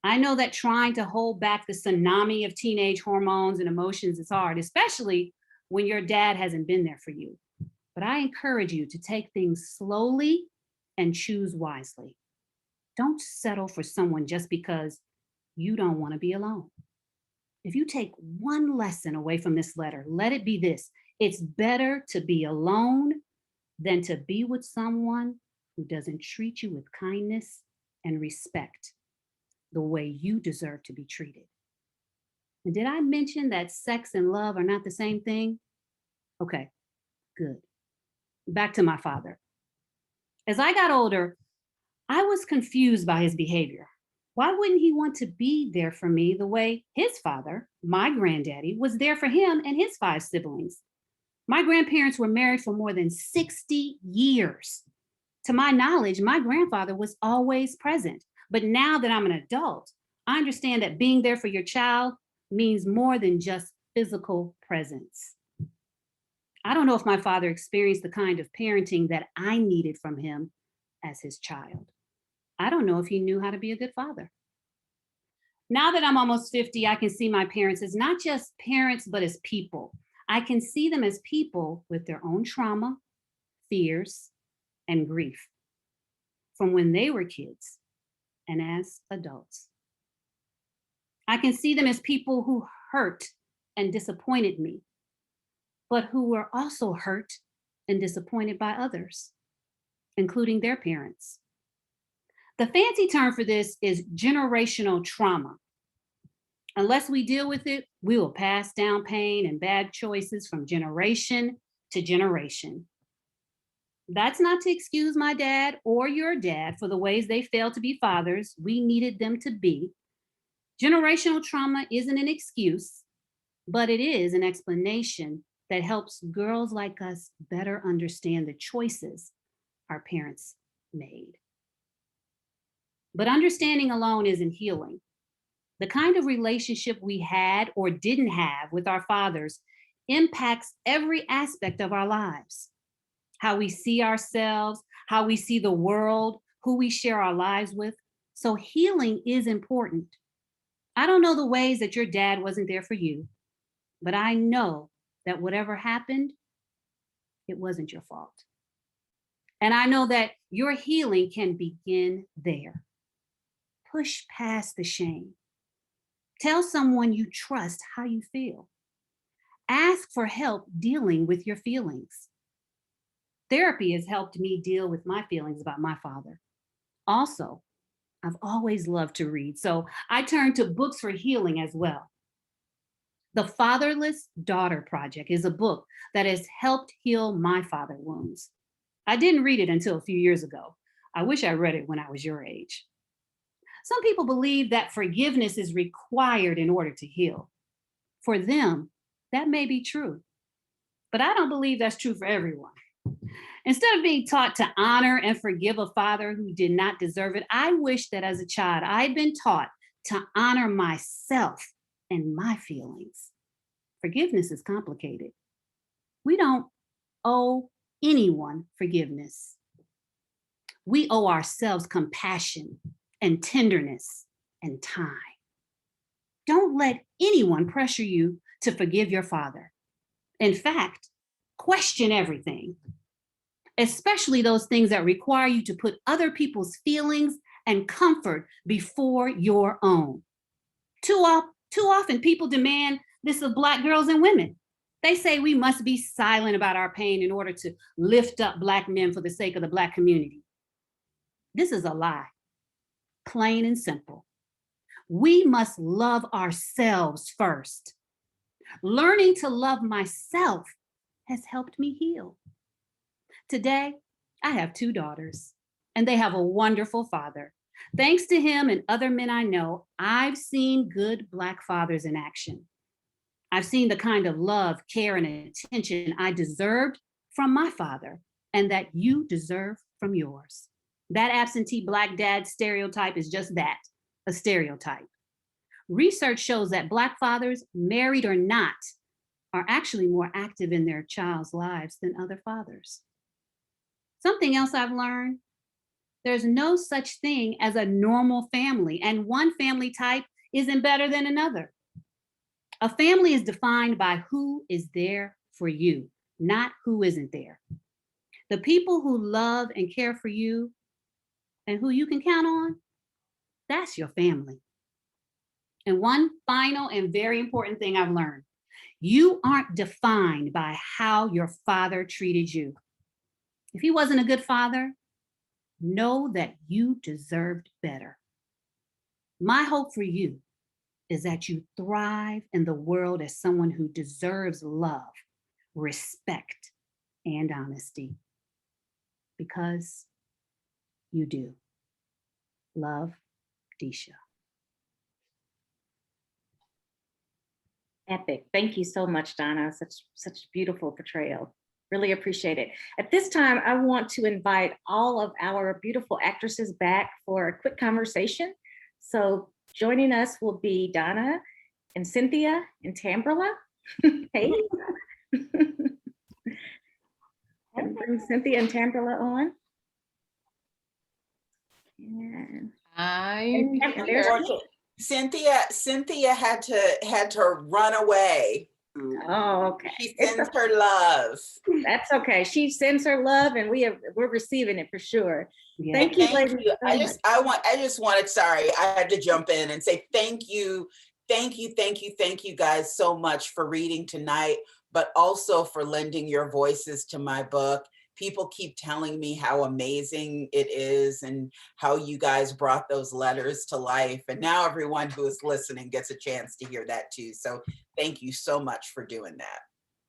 I know that trying to hold back the tsunami of teenage hormones and emotions is hard, especially when your dad hasn't been there for you. But I encourage you to take things slowly and choose wisely. Don't settle for someone just because you don't want to be alone. If you take one lesson away from this letter, let it be this: it's better to be alone than to be with someone who doesn't treat you with kindness and respect the way you deserve to be treated. And did I mention that sex and love are not the same thing? Okay, good. Back to my father. As I got older, I was confused by his behavior. Why wouldn't he want to be there for me the way his father, my granddaddy, was there for him and his 5 siblings? My grandparents were married for more than 60 years. To my knowledge, my grandfather was always present. But now that I'm an adult, I understand that being there for your child means more than just physical presence. I don't know if my father experienced the kind of parenting that I needed from him as his child. I don't know if he knew how to be a good father. Now that I'm almost 50, I can see my parents as not just parents, but as people. I can see them as people with their own trauma, fears, and grief from when they were kids and as adults. I can see them as people who hurt and disappointed me, but who were also hurt and disappointed by others, including their parents. The fancy term for this is generational trauma. Unless we deal with it, we will pass down pain and bad choices from generation to generation. That's not to excuse my dad or your dad for the ways they failed to be fathers we needed them to be. Generational trauma isn't an excuse, but it is an explanation that helps girls like us better understand the choices our parents made. But understanding alone isn't healing. The kind of relationship we had or didn't have with our fathers impacts every aspect of our lives. How we see ourselves, how we see the world, who we share our lives with. So healing is important. I don't know the ways that your dad wasn't there for you, but I know that whatever happened, it wasn't your fault. And I know that your healing can begin there. Push past the shame. Tell someone you trust how you feel. Ask for help dealing with your feelings. Therapy has helped me deal with my feelings about my father. Also, I've always loved to read, so I turned to books for healing as well. The Fatherless Daughter Project is a book that has helped heal my father wounds. I didn't read it until a few years ago. I wish I read it when I was your age. Some people believe that forgiveness is required in order to heal. For them, that may be true, but I don't believe that's true for everyone. Instead of being taught to honor and forgive a father who did not deserve it, I wish that as a child I'd been taught to honor myself and my feelings. Forgiveness is complicated. We don't owe anyone forgiveness. We owe ourselves compassion and tenderness and time. Don't let anyone pressure you to forgive your father. In fact, question everything, especially those things that require you to put other people's feelings and comfort before your own. Too often people demand this of Black girls and women. They say we must be silent about our pain in order to lift up Black men for the sake of the Black community. This is a lie, plain and simple. We must love ourselves first. Learning to love myself has helped me heal. Today, I have 2 daughters, and they have a wonderful father. Thanks to him and other men I know, I've seen good Black fathers in action. I've seen the kind of love, care, and attention I deserved from my father and that you deserve from yours. That absentee Black dad stereotype is just that, a stereotype. Research shows that Black fathers, married or not, are actually more active in their child's lives than other fathers. Something else I've learned, there's no such thing as a normal family, and one family type isn't better than another. A family is defined by who is there for you, not who isn't there. The people who love and care for you and who you can count on, that's your family. And one final and very important thing I've learned, you aren't defined by how your father treated you. If he wasn't a good father, know that you deserved better. My hope for you is that you thrive in the world as someone who deserves love, respect, and honesty. Because you do. Love, Keisha. Epic. Thank you so much, Donna. Such beautiful portrayal. Really appreciate it. At this time, I want to invite all of our beautiful actresses back for a quick conversation. So joining us will be Donna and Cynthia and Tamberla. Hey. And bring Cynthia and Tamberla on. And I'm and here. Cynthia had to run away. Oh, okay. She sends her love. That's okay. She sends her love, and we're receiving it for sure. Yeah. Thank you, Thank ladies. you. so much. I just wanted, sorry, I had to jump in and say thank you. Thank you guys so much for reading tonight, but also for lending your voices to my book. People keep telling me how amazing it is and how you guys brought those letters to life. And now everyone who is listening gets a chance to hear that too. So thank you so much for doing that.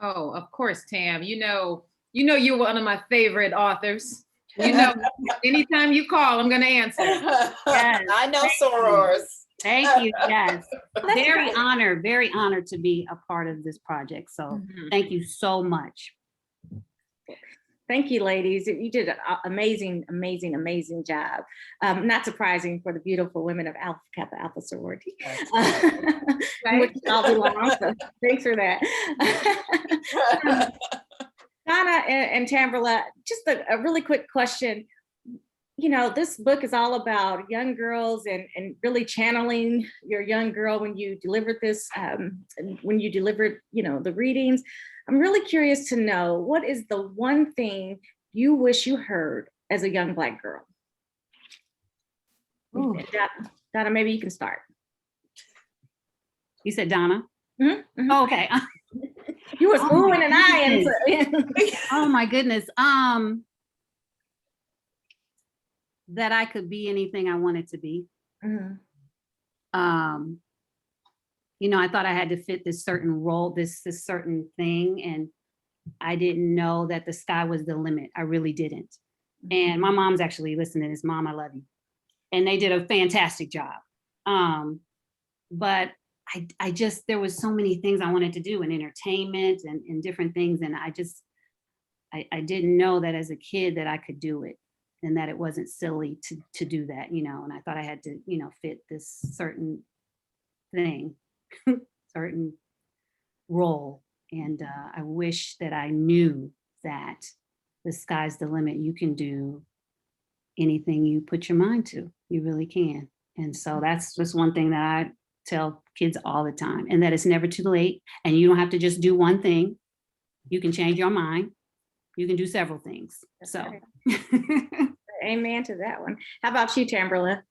Oh, of course, Tam. You're one of my favorite authors. Anytime you call, I'm going to answer. Yes, I know thank you. sorors. Thank you. Yes. Very great. honored to be a part of this project. So thank you so much. Thank you, ladies. You did an amazing, amazing, amazing job. Not surprising for the beautiful women of Alpha Kappa Alpha sorority, which all belong. So thanks for that. Donna and Tamberla, just a really quick question. This book is all about young girls and really channeling your young girl when you delivered this, when you delivered, the readings. I'm really curious to know, what is the one thing you wish you heard as a young Black girl? Ooh. Donna, maybe you can start. You said Donna? Mm-hmm. Oh, okay. You was Oh my oohing and eyeing. Oh my goodness. That I could be anything I wanted to be. I thought I had to fit this certain role, this certain thing, and I didn't know that the sky was the limit. I really didn't. And my mom's actually listening to this. Mom, I love you. And they did a fantastic job. But I just, there was so many things I wanted to do in entertainment and different things. And I didn't know that as a kid that I could do it and that it wasn't silly to do that, and I thought I had to, fit this certain thing, certain role. And I wish that I knew that the sky's the limit. You can do anything you put your mind to. You really can. And so that's just one thing that I tell kids all the time, and that it's never too late. And you don't have to just do one thing. You can change your mind. You can do several things. So. Amen to that one. How about you, Tamberla?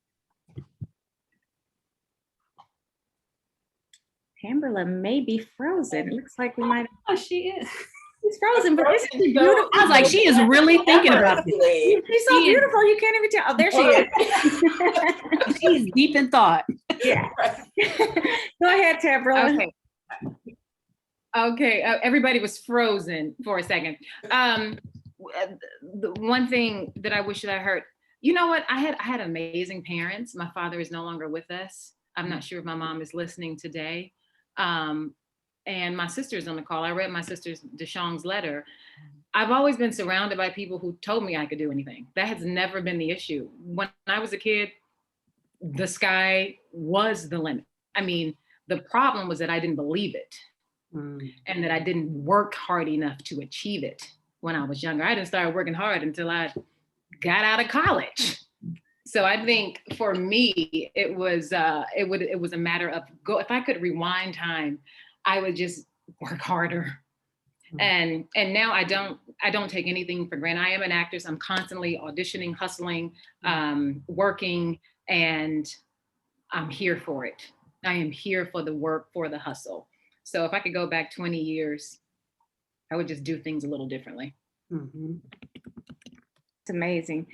Tamberla may be frozen. Looks like we might. Oh, she is. She's frozen, but isn't she beautiful? I was like, she is really thinking about it. She's so beautiful. You can't even tell. Oh, there she is. She's deep in thought. Yeah. Go ahead, Tamberla. Okay. Everybody was frozen for a second. The one thing that I wish that I heard, you know what? I had amazing parents. My father is no longer with us. I'm not sure if my mom is listening today. And my sister's on the call. I read my sister's Deshawn's letter. I've always been surrounded by people who told me I could do anything. That has never been the issue. When I was a kid, the sky was the limit. I mean, the problem was that I didn't believe it and that I didn't work hard enough to achieve it when I was younger. I didn't start working hard until I got out of college. So I think for me, it was a matter of if I could rewind time, I would just work harder. And now I don't take anything for granted. I am an actress. I'm constantly auditioning, hustling, working, and I'm here for it. I am here for the work, for the hustle. So if I could go back 20 years, I would just do things a little differently. It's amazing.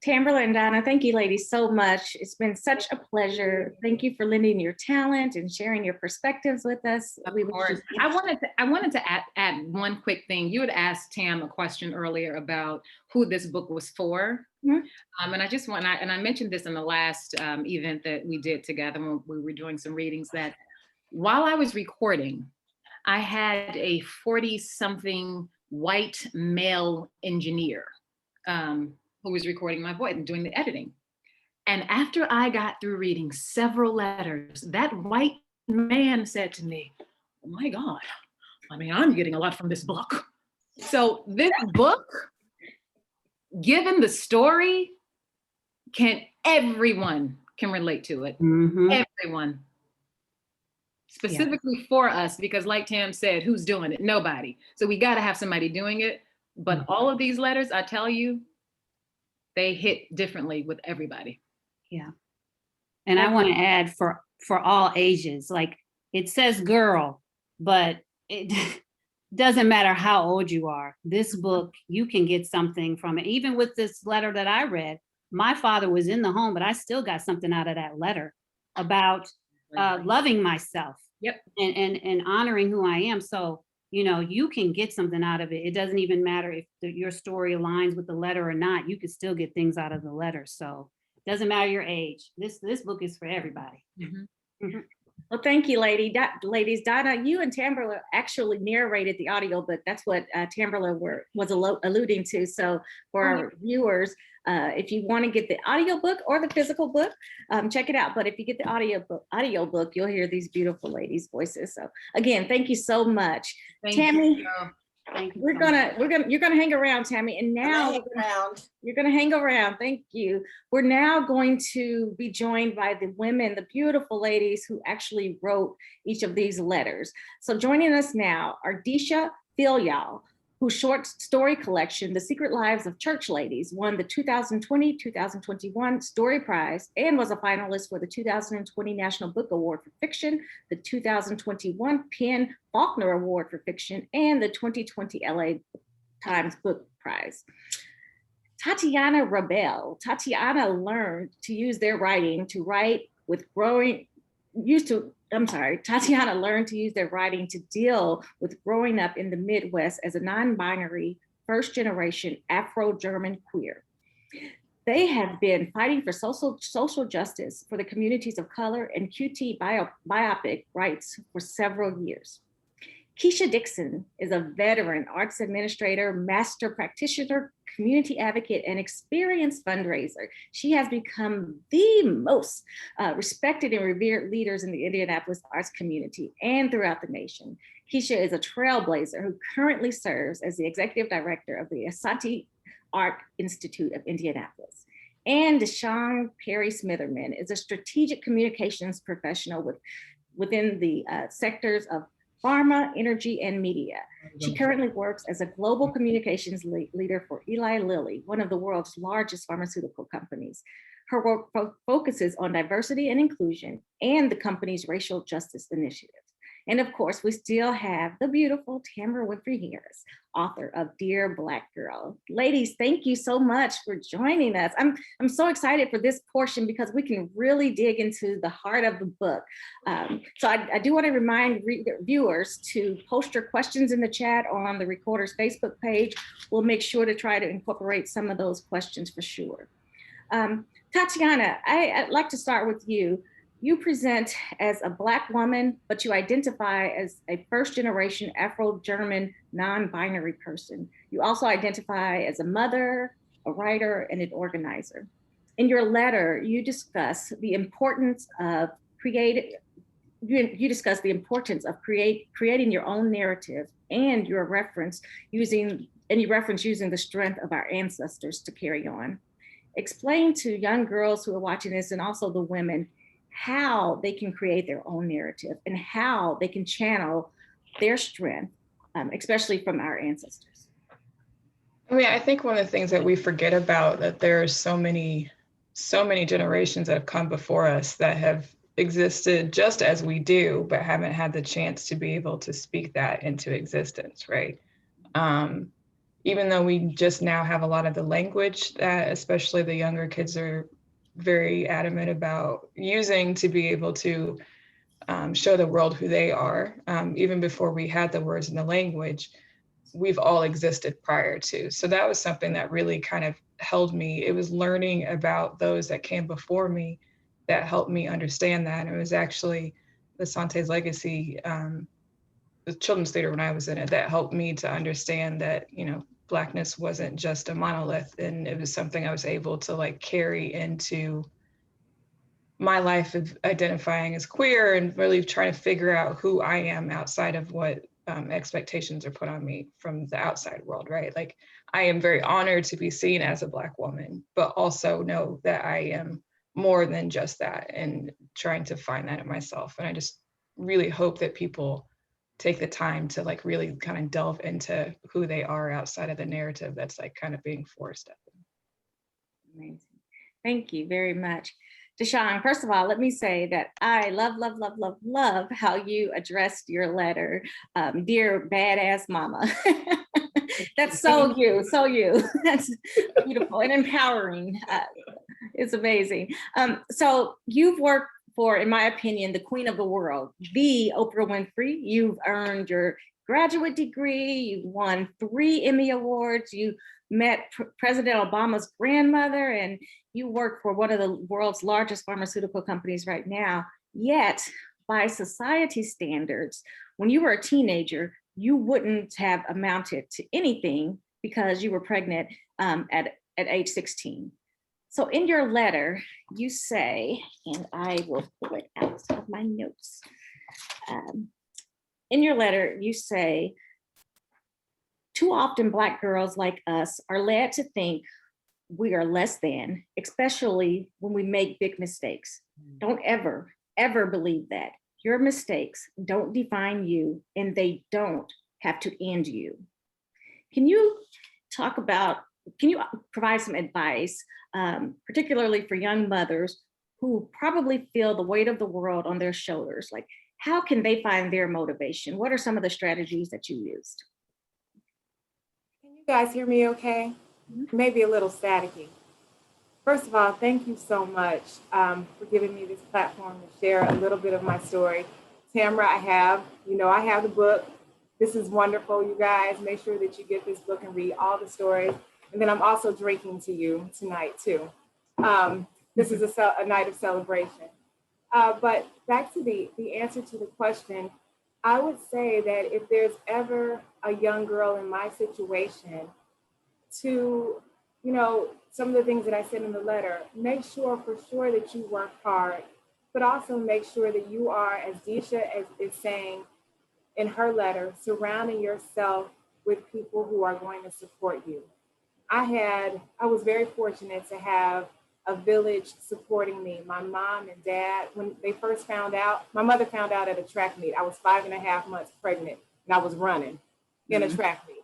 Tamberla and Donna, thank you ladies so much. It's been such a pleasure. Thank you for lending your talent and sharing your perspectives with us. Of course. I wanted to add one quick thing. You had asked Tam a question earlier about who this book was for. And I mentioned this in the last event that we did together when we were doing some readings, that while I was recording, I had a 40-something white male engineer who was recording my voice and doing the editing. And after I got through reading several letters, that white man said to me, "Oh my God, I mean, I'm getting a lot from this book." So this book, given the story, everyone can relate to it. Everyone. specifically for us, because like Tam said, who's doing it? Nobody. So we got to have somebody doing it. But all of these letters, I tell you, they hit differently with everybody. Yeah. And I want to add for all ages, like it says girl, but it doesn't matter how old you are. This book, you can get something from it. Even with this letter that I read, my father was in the home, but I still got something out of that letter about loving myself. Yep. And honoring who I am. So, you know, you can get something out of it. It doesn't even matter if your story aligns with the letter or not. You could still get things out of the letter. So it doesn't matter your age. This book is for everybody. Well, thank you, ladies. Donna, you and Tamberla actually narrated the audiobook. That's what Tamberla was alluding to. So for our viewers, if you want to get the audiobook or the physical book, check it out. But if you get the audiobook, you'll hear these beautiful ladies' voices. So again, thank you so much. Tammy, you're gonna hang around, Tammy, and now you're gonna hang around. Thank you. We're now going to be joined by the women, the beautiful ladies who actually wrote each of these letters. So joining us now are Keisha Dixon, whose short story collection, The Secret Lives of Church Ladies, won the 2020-2021 Story Prize and was a finalist for the 2020 National Book Award for Fiction, the 2021 Penn Faulkner Award for Fiction, and the 2020 LA Times Book Prize. Tatiana learned to use their writing to write with Tatiana learned to use their writing to deal with growing up in the Midwest as a non-binary, first-generation Afro-German queer. They have been fighting for social justice for the communities of color and QT biopic rights for several years. Keisha Dixon is a veteran arts administrator, master practitioner, community advocate, and experienced fundraiser. She has become the most respected and revered leaders in the Indianapolis arts community and throughout the nation. Keisha is a trailblazer who currently serves as the executive director of the Asante Art Institute of Indianapolis. And Tamberla Perry Smitherman is a strategic communications professional within the sectors of pharma, energy, and media. She currently works as a global communications leader for Eli Lilly, one of the world's largest pharmaceutical companies. Her work focuses on diversity and inclusion and the company's racial justice initiatives. And of course, we still have the beautiful Tamara Winfrey Harris, author of Dear Black Girl. Ladies, thank you so much for joining us. I'm so excited for this portion because we can really dig into the heart of the book. So I do want to remind viewers to post your questions in the chat on the Recorder's Facebook page. We'll make sure to try to incorporate some of those questions for sure. Tatiana, I'd like to start with you. You present as a Black woman, but you identify as a first-generation Afro-German non-binary person. You also identify as a mother, a writer, and an organizer. In your letter, you discuss the importance of creating your own narrative, and you reference using the strength of our ancestors to carry on. Explain to young girls who are watching this, and also the women, how they can create their own narrative and how they can channel their strength, especially from our ancestors. I mean, I think one of the things that we forget about, that there's so many generations that have come before us that have existed just as we do, but haven't had the chance to be able to speak that into existence, right? Even though we just now have a lot of the language that especially the younger kids are very adamant about using to be able to show the world who they are. Even before we had the words and the language, we've all existed prior to. So that was something that really kind of held me. It was learning about those that came before me that helped me understand that. And it was actually the Asante's Legacy, the children's theater when I was in it, that helped me to understand that, you know, Blackness wasn't just a monolith, and it was something I was able to like carry into my life of identifying as queer and really trying to figure out who I am outside of what expectations are put on me from the outside world, right? Like, I am very honored to be seen as a Black woman, but also know that I am more than just that, and trying to find that in myself. And I just really hope that people take the time to like really kind of delve into who they are outside of the narrative that's like kind of being forced at them. Amazing. Thank you very much. Deshawn, first of all, let me say that I love how you addressed your letter, Dear Badass Mama. That's so you, so you. That's beautiful and empowering. It's amazing. So you've worked for, in my opinion, the queen of the world, the Oprah Winfrey. You've earned your graduate degree, you've won 3 Emmy Awards, you met President Obama's grandmother, and you work for one of the world's largest pharmaceutical companies right now. Yet, by society standards, when you were a teenager, you wouldn't have amounted to anything because you were pregnant at age 16. So in your letter, you say, and I will pull it out of my notes. In your letter, you say, too often Black girls like us are led to think we are less than, especially when we make big mistakes. Don't ever, ever believe that. Your mistakes don't define you, and they don't have to end you. Can you provide some advice, particularly for young mothers who probably feel the weight of the world on their shoulders? Like, how can they find their motivation? What are some of the strategies that you used? Can you guys hear me okay? Maybe a little staticky. First of all, thank you so much for giving me this platform to share a little bit of my story. Tamara, I have the book. This is wonderful, you guys. Make sure that you get this book and read all the stories. And then I'm also drinking to you tonight too. This is a night of celebration. But back to the answer to the question, I would say that if there's ever a young girl in my situation, to, some of the things that I said in the letter, make sure for sure that you work hard, but also make sure that you are, as Deisha is saying in her letter, surrounding yourself with people who are going to support you. I was very fortunate to have a village supporting me. My mom and dad, when they first found out, my mother found out at a track meet. I was 5.5 months pregnant and I was running in a track meet.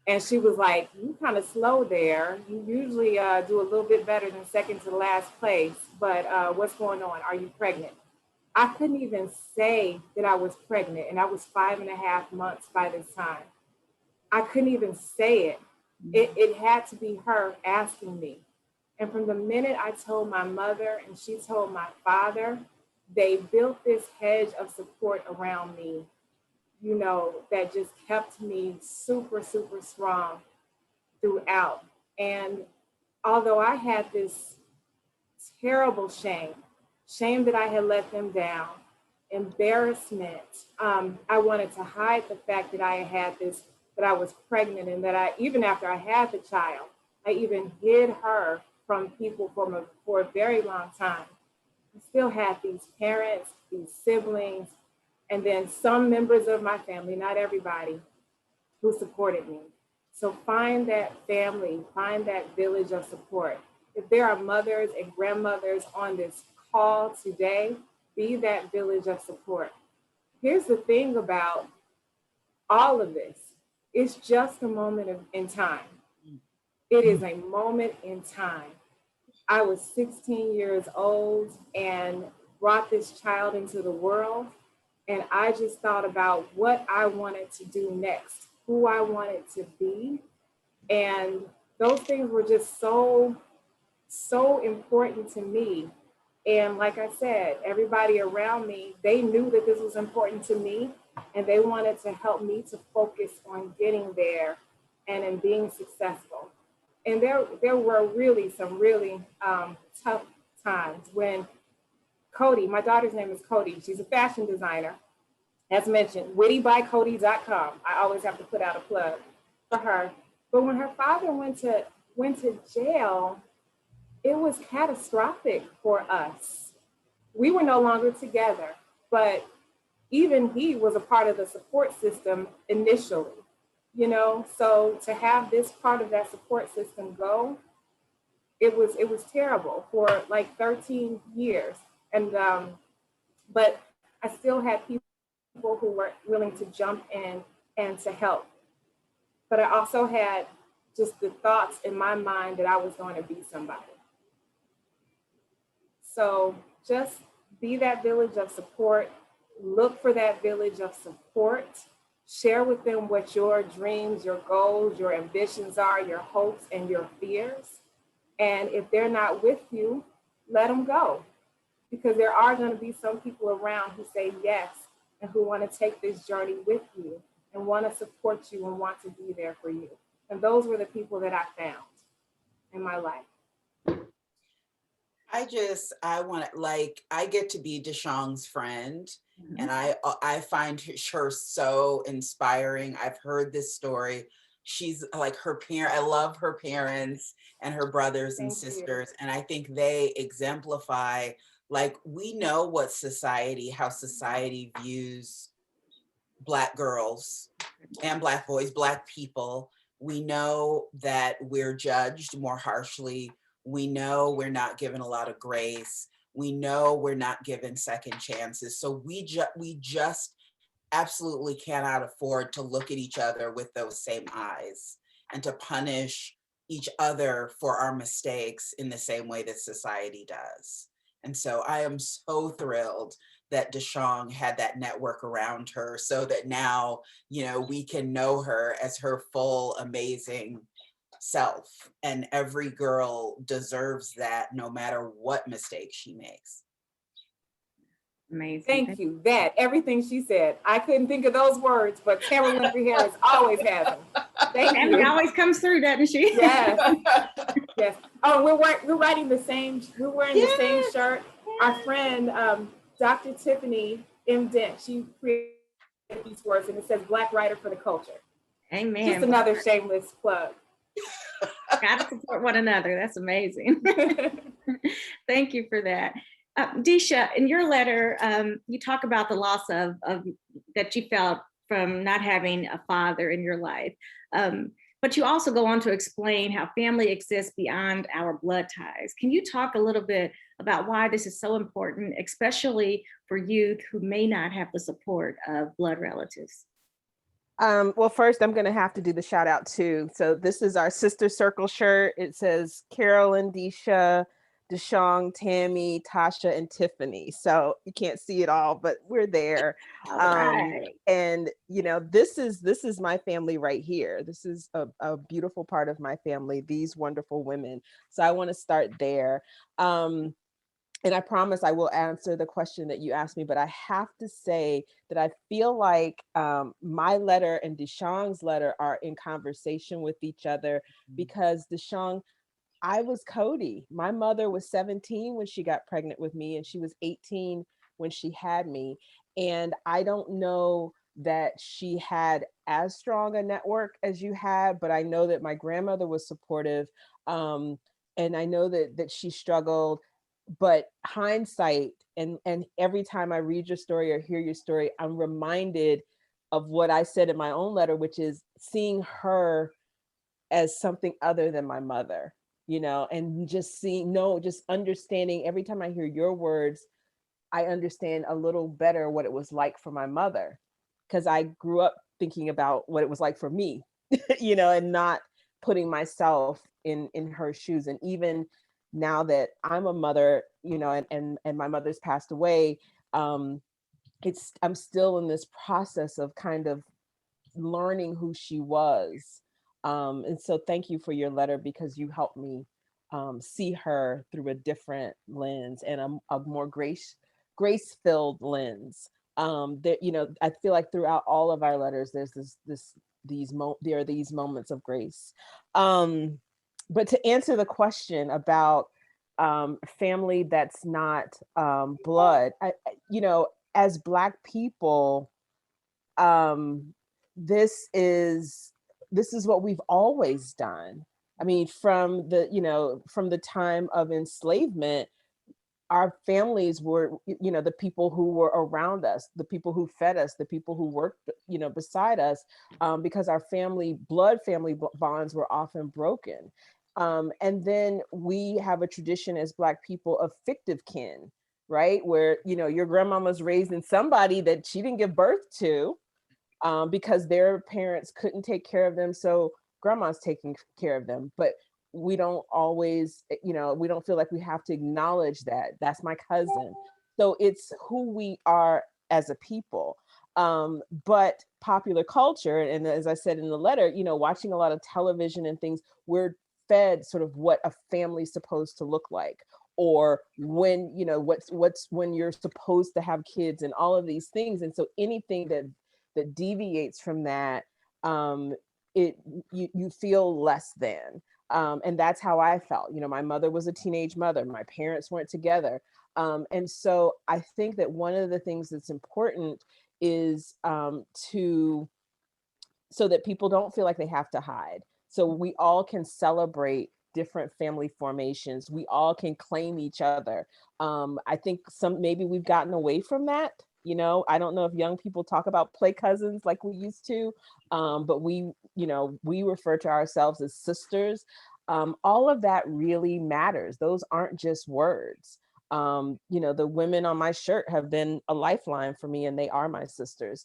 And she was like, you kind of slow there. You usually do a little bit better than second to last place, but what's going on? Are you pregnant? I couldn't even say that I was pregnant, and I was 5.5 months by this time. I couldn't even say it. It had to be her asking me. And from the minute I told my mother and she told my father, they built this hedge of support around me, that just kept me super, super strong throughout. And although I had this terrible shame that I had let them down, embarrassment, I wanted to hide the fact that I had this, that I was pregnant, and that even after I had the child, I even hid her from people for a very long time. I still had these parents, these siblings, and then some members of my family, not everybody, who supported me. So find that family, find that village of support. If there are mothers and grandmothers on this call today, be that village of support. Here's the thing about all of this. It's just a moment in time. It is a moment in time. I was 16 years old and brought this child into the world. And I just thought about what I wanted to do next, who I wanted to be. And those things were just so important to me. And like I said, everybody around me, they knew that this was important to me, and they wanted to help me to focus on getting there and in being successful. And there were really some tough times when Cody, my daughter's name is Cody, she's a fashion designer, as mentioned, wittybycody.com. I always have to put out a plug for her. But when her father went to jail, it was catastrophic for us. We were no longer together, but even he was a part of the support system initially, so to have this part of that support system go, it was terrible for like 13 years. And, but I still had people people who were willing to jump in and to help. But I also had just the thoughts in my mind that I was going to be somebody. So just be that village of support, look for that village of support, share with them what your dreams, your goals, your ambitions are, your hopes and your fears. And if they're not with you, let them go. Because there are going to be some people around who say yes and who want to take this journey with you and want to support you and want to be there for you. And those were the people that I found in my life. I get to be Deshong's friend, and I find her so inspiring. I've heard this story. She's like I love her parents and her brothers and sisters. And I think they exemplify, like, we know how society views Black girls and Black boys, Black people. We know that we're judged more harshly. We know we're not given a lot of grace. We know we're not given second chances. So we just absolutely cannot afford to look at each other with those same eyes and to punish each other for our mistakes in the same way that society does. And so I am so thrilled that Deshong had that network around her, so that now, we can know her as her full, amazing self. And every girl deserves that, no matter what mistake she makes. Amazing. Thank you. Everything she said, I couldn't think of those words, but Tamara Winfrey Harris always has them. Thank you. Tammy always comes through, doesn't she? Yes. Yes. Oh, we're writing the same. We're wearing the same shirt. Our friend, Dr. Tiffany M. Dent, she created these words, and it says "Black Writer for the Culture." Amen. Just another shameless plug. Gotta support one another. That's amazing. Thank you for that. Disha, in your letter, you talk about the loss of that you felt from not having a father in your life. But you also go on to explain how family exists beyond our blood ties. Can you talk a little bit about why this is so important, especially for youth who may not have the support of blood relatives? Well, first, I'm going to have to do the shout out too. So this is our Sister Circle shirt. It says Carolyn, Disha, Deshong, Tammy, Tasha, and Tiffany. So you can't see it all, but we're there. Right. And this is my family right here. This is a beautiful part of my family, these wonderful women. So I want to start there. And I promise I will answer the question that you asked me, but I have to say that I feel like my letter and Deshong's letter are in conversation with each other, because Deshong, I was Cody. My mother was 17 when she got pregnant with me, and she was 18 when she had me. And I don't know that she had as strong a network as you had, but I know that my grandmother was supportive. And I know that she struggled, but hindsight, and every time I read your story or hear your story, I'm reminded of what I said in my own letter, which is seeing her as something other than my mother. And just just understanding, every time I hear your words, I understand a little better what it was like for my mother, because I grew up thinking about what it was like for me, and not putting myself in her shoes. And even now that I'm a mother, and my mother's passed away, I'm still in this process of kind of learning who she was. And so thank you for your letter, because you helped me see her through a different lens and a more grace-filled lens. That I feel like throughout all of our letters, there's there are these moments of grace. But to answer the question about family that's not blood, as Black people, this is what we've always done. I mean, from the time of enslavement, our families were, the people who were around us, the people who fed us, the people who worked, beside us, because our family bonds were often broken. And then we have a tradition as Black people of fictive kin, right? Where, you know, your grandmama's raising somebody that she didn't give birth to, because their parents couldn't take care of them. So grandma's taking care of them. But we don't always, you know, we don't feel like we have to acknowledge that. That's my cousin. So it's who we are as a people. But popular culture, and as I said in the letter, you know, watching a lot of television and things, we're fed sort of what a family's supposed to look like, or when, you know, what's when you're supposed to have kids and all of these things. And so anything that deviates from that, you feel less than. And that's how I felt. You know, my mother was a teenage mother. My parents weren't together. And so I think that one of the things that's important is so that people don't feel like they have to hide. So we all can celebrate different family formations. We all can claim each other. I think maybe we've gotten away from that. You know, I don't know if young people talk about play cousins like we used to, but we refer to ourselves as sisters. All of that really matters. Those aren't just words. You know, the women on my shirt have been a lifeline for me, and they are my sisters.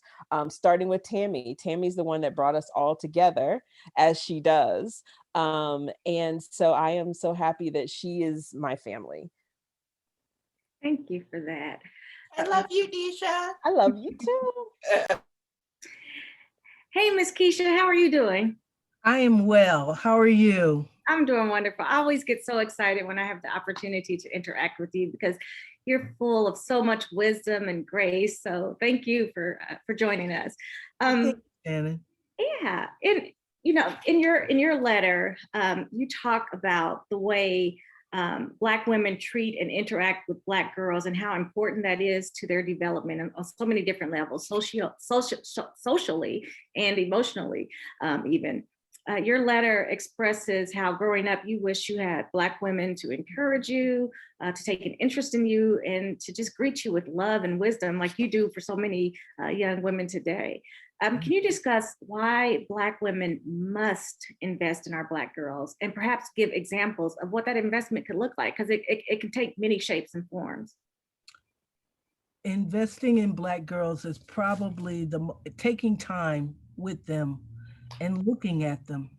Starting with Tammy. Tammy's the one that brought us all together, as she does. And so I am so happy that she is my family. Thank you for that. I love you, Deisha. I love you too. Hey, Miss Keisha, how are you doing? I am well. How are you? I'm doing wonderful. I always get so excited when I have the opportunity to interact with you because you're full of so much wisdom and grace. So thank you for joining us. Shannon. Yeah, and you know, in your letter, you talk about the way Black women treat and interact with Black girls and how important that is to their development on so many different levels, socially and emotionally, even. Your letter expresses how growing up, you wish you had Black women to encourage you, to take an interest in you, and to just greet you with love and wisdom like you do for so many young women today. Can you discuss why Black women must invest in our Black girls and perhaps give examples of what that investment could look like? Because it can take many shapes and forms. Investing in Black girls is probably taking time with them and looking at them.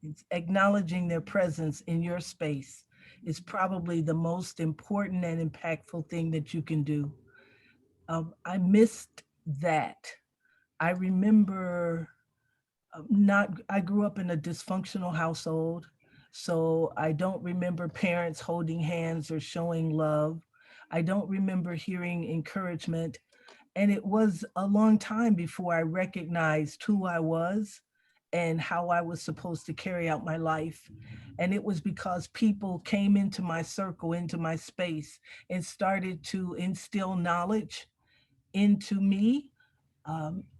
It's acknowledging their presence in your space is probably the most important and impactful thing that you can do. I missed that. I remember I grew up in a dysfunctional household, so I don't remember parents holding hands or showing love. I don't remember hearing encouragement. And it was a long time before I recognized who I was and how I was supposed to carry out my life. And it was because people came into my circle, into my space, and started to instill knowledge into me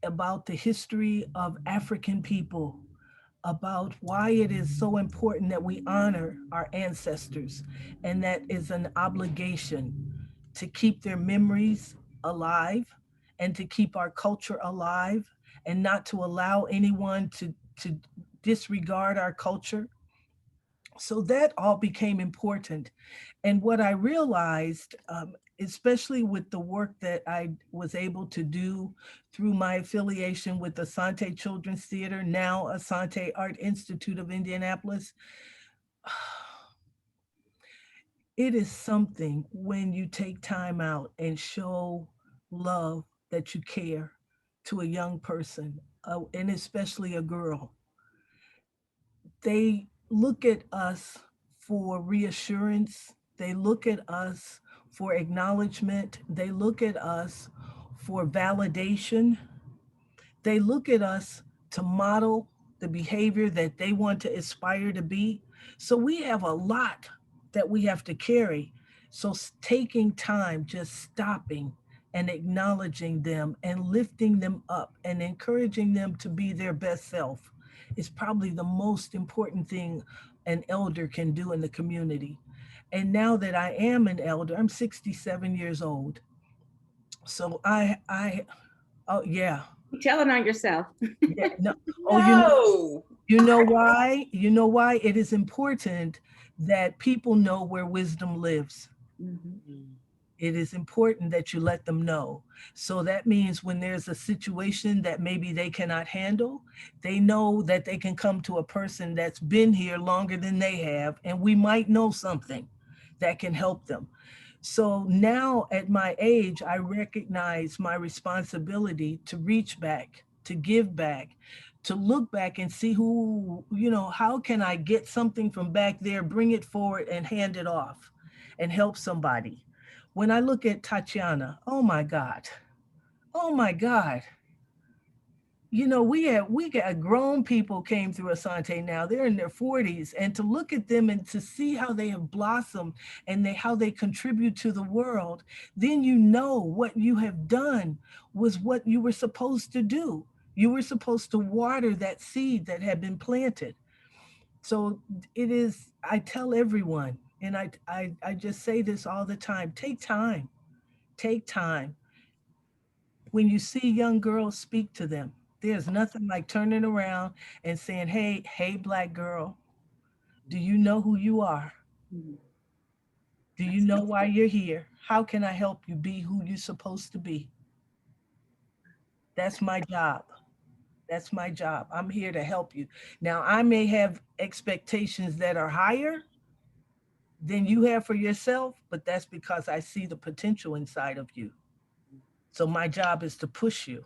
about the history of African people, about why it is so important that we honor our ancestors, and that is an obligation to keep their memories alive and to keep our culture alive, and not to allow anyone to disregard our culture. So that all became important. And what I realized, especially with the work that I was able to do through my affiliation with Asante Children's Theater, now Asante Art Institute of Indianapolis, it is something when you take time out and show love, that you care to a young person, and especially a girl. They look at us for reassurance. They look at us for acknowledgement. They look at us for validation. They look at us to model the behavior that they want to aspire to be. So we have a lot that we have to carry. So taking time, just stopping and acknowledging them and lifting them up and encouraging them to be their best self is probably the most important thing an elder can do in the community. And now that I am an elder, I'm 67 years old. So oh yeah. You're telling on yourself. Yeah, no. Oh, you know why? You know why it is important that people know where wisdom lives. Mm-hmm. It is important that you let them know. So that means when there's a situation that maybe they cannot handle, they know that they can come to a person that's been here longer than they have, and we might know something that can help them. So now at my age, I recognize my responsibility to reach back, to give back, to look back and see who, how can I get something from back there, bring it forward and hand it off and help somebody. When I look at Tatiana, oh my God, we got grown people came through Asante now. They're in their 40s, and to look at them and to see how they have blossomed and how they contribute to the world, then you know what you have done was what you were supposed to do. You were supposed to water that seed that had been planted. So it is, I tell everyone, and I just say this all the time, take time. Take time. When you see young girls, speak to them. There's nothing like turning around and saying, hey, Black girl, do you know who you are? Do you know why you're here? How can I help you be who you're supposed to be? That's my job. That's my job. I'm here to help you. Now, I may have expectations that are higher than you have for yourself, but that's because I see the potential inside of you. So my job is to push you.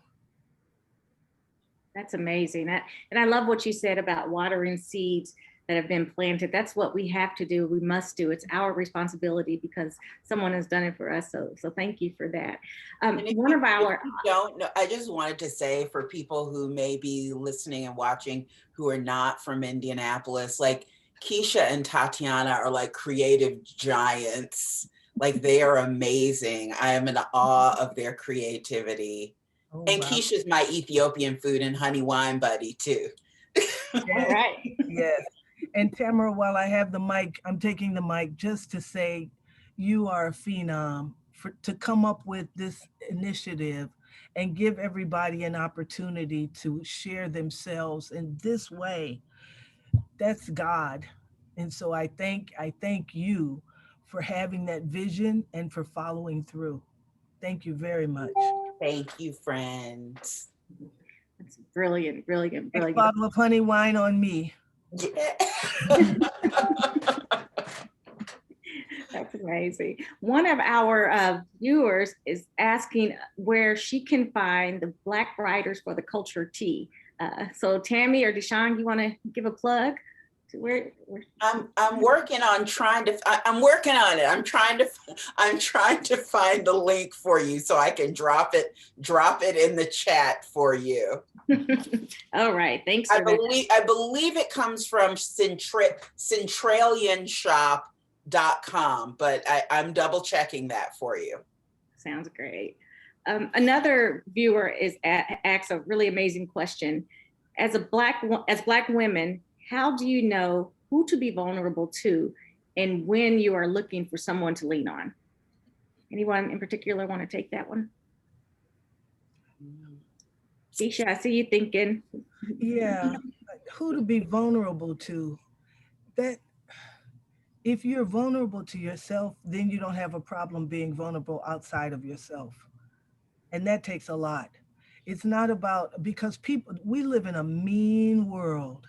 That's amazing. And I love what you said about watering seeds that have been planted. That's what we have to do. We must do. It's our responsibility because someone has done it for us. So thank you for that. If you don't know, I just wanted to say for people who may be listening and watching who are not from Indianapolis, like Keisha and Tatiana are like creative giants. Like they are amazing. I am in awe of their creativity. Oh, and wow. Keisha's my Ethiopian food and honey wine buddy too. All right. Yes. And Tamara, while I have the mic, I'm taking the mic just to say you are a phenom to come up with this initiative and give everybody an opportunity to share themselves in this way. That's God. And so I thank you for having that vision and for following through. Thank you very much. Thank you, friends. That's brilliant, brilliant, brilliant. A bottle of honey wine on me. Yeah. That's amazing. One of our viewers is asking where she can find the Black writers for the culture tea. So Tammy or Deshawn, you want to give a plug? To where I'm working on I'm working on it. I'm trying to find the link for you so I can drop it in the chat for you. All right, thanks. I believe it comes from centralianshop.com, but I'm double checking that for you. Sounds great. Another viewer asks a really amazing question. As Black women, how do you know who to be vulnerable to and when you are looking for someone to lean on? Anyone in particular want to take that one? Keisha, I see you thinking. Yeah, who to be vulnerable to. That if you're vulnerable to yourself, then you don't have a problem being vulnerable outside of yourself. And that takes a lot. It's not about, because we live in a mean world.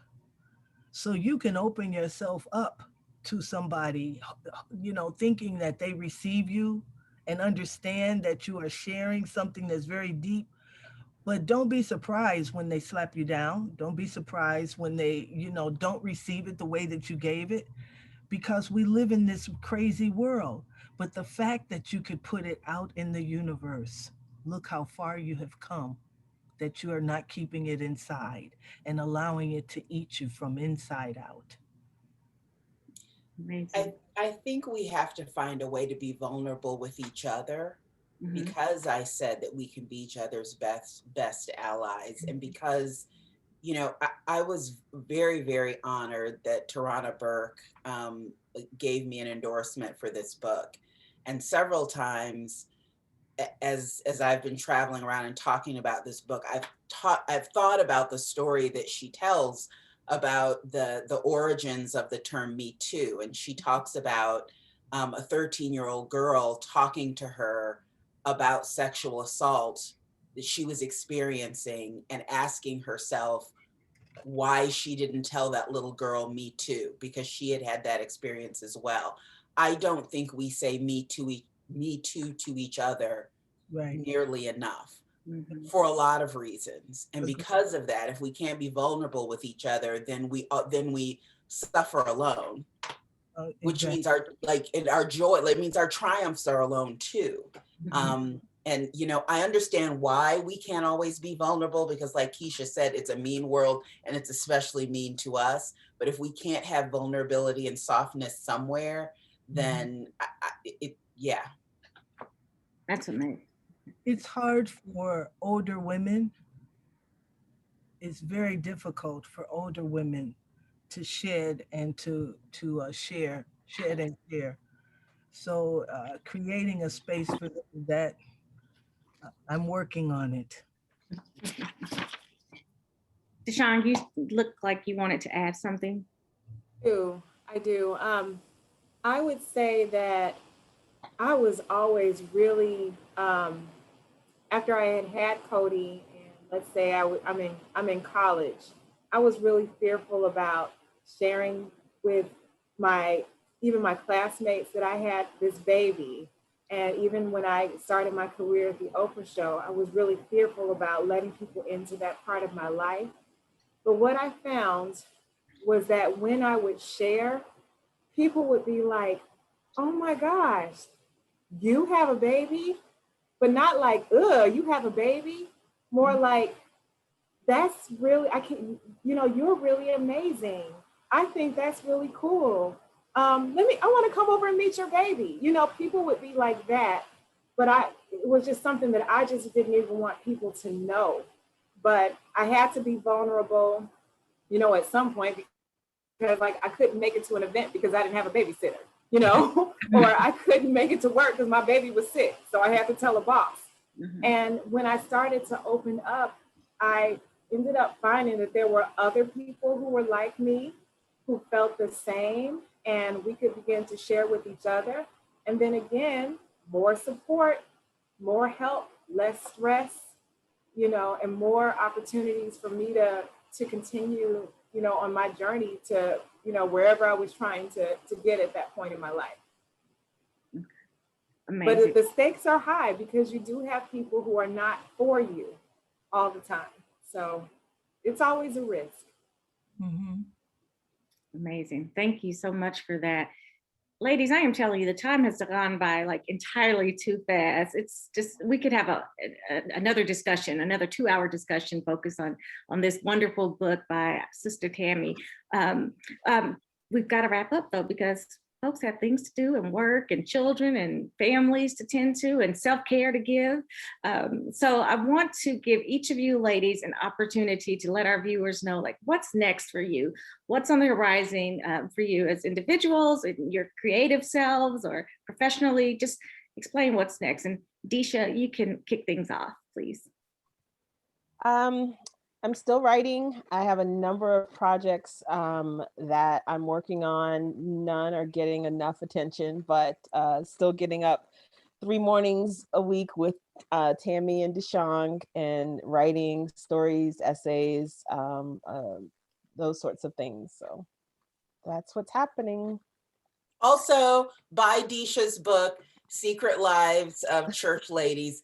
So you can open yourself up to somebody, thinking that they receive you and understand that you are sharing something that's very deep. But don't be surprised when they slap you down. Don't be surprised when they, don't receive it the way that you gave it, because we live in this crazy world. But the fact that you could put it out in the universe, look how far you have come, that you are not keeping it inside and allowing it to eat you from inside out. Amazing. I think we have to find a way to be vulnerable with each other. Mm-hmm. Because I said that we can be each other's best allies. And because, I was very, very honored that Tarana Burke gave me an endorsement for this book. And several times as I've been traveling around and talking about this book, I've thought about the story that she tells about the origins of the term Me Too. And she talks about a 13-year-old girl talking to her about sexual assault that she was experiencing and asking herself why she didn't tell that little girl me too, because she had had that experience as well. I don't think we say me too to each other nearly enough for a lot of reasons. And because of that, if we can't be vulnerable with each other, then we suffer alone. Which means our joy, it means our triumphs are alone too. And I understand why we can't always be vulnerable, because like Keisha said, it's a mean world and it's especially mean to us. But if we can't have vulnerability and softness somewhere, then yeah. That's amazing. It's hard for older women. It's very difficult for older women to shed and to shed and share. So creating a space for that, I'm working on it. Deshawn, you look like you wanted to add something. I do. I would say that I was always really, after I had Cody, and let's say I'm in college, I was really fearful about sharing with even my classmates that I had this baby. And even when I started my career at the Oprah show, I was really fearful about letting people into that part of my life. But what I found was that when I would share, people would be like, oh my gosh, you have a baby? But not like, ugh, you have a baby? More like, that's really, you're really amazing. I think that's really cool. I want to come over and meet your baby. People would be like that, but it was just something that I just didn't even want people to know. But I had to be vulnerable, at some point, because like I couldn't make it to an event because I didn't have a babysitter, or I couldn't make it to work because my baby was sick. So I had to tell a boss. And when I started to open up, I ended up finding that there were other people who were like me, who felt the same, and we could begin to share with each other. And then again, more support, more help, less stress, and more opportunities for me to continue, on my journey to, wherever I was trying to get at that point in my life. Amazing. But the stakes are high because you do have people who are not for you all the time. So it's always a risk. Amazing. Thank you so much for that. Ladies, I am telling you, the time has gone by like entirely too fast. It's just, we could have another discussion, another 2-hour discussion focused on this wonderful book by Sister Tammy. We've got to wrap up though, because folks have things to do and work and children and families to tend to and self-care to give. So I want to give each of you ladies an opportunity to let our viewers know, like, what's next for you? What's on the horizon for you as individuals, in your creative selves or professionally? Just explain what's next. And Disha, you can kick things off, please. I'm still writing. I have a number of projects that I'm working on. None are getting enough attention, but still getting up 3 mornings a week with Tammy and Deshawn and writing stories, essays, those sorts of things. So that's what's happening. Also, buy Disha's book, Secret Lives of Church Ladies,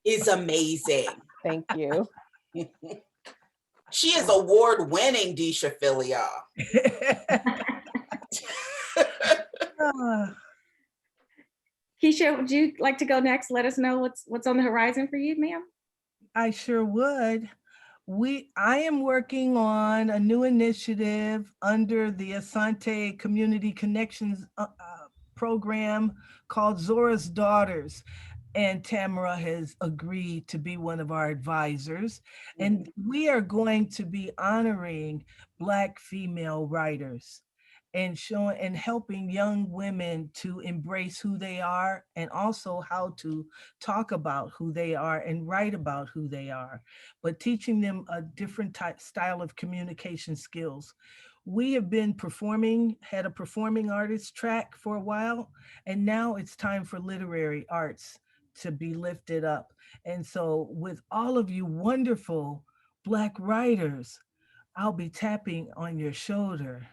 is amazing. Thank you. She is award-winning, Disha Filia. Keisha, would you like to go next? Let us know what's on the horizon for you, ma'am. I sure would. I am working on a new initiative under the Asante Community Connections program called Zora's Daughters. And Tamara has agreed to be one of our advisors. And we are going to be honoring Black female writers and showing and helping young women to embrace who they are and also how to talk about who they are and write about who they are, but teaching them a different style of communication skills. we have been had a performing artist track for a while, and now it's time for literary arts to be lifted up. And so with all of you wonderful Black writers, I'll be tapping on your shoulder.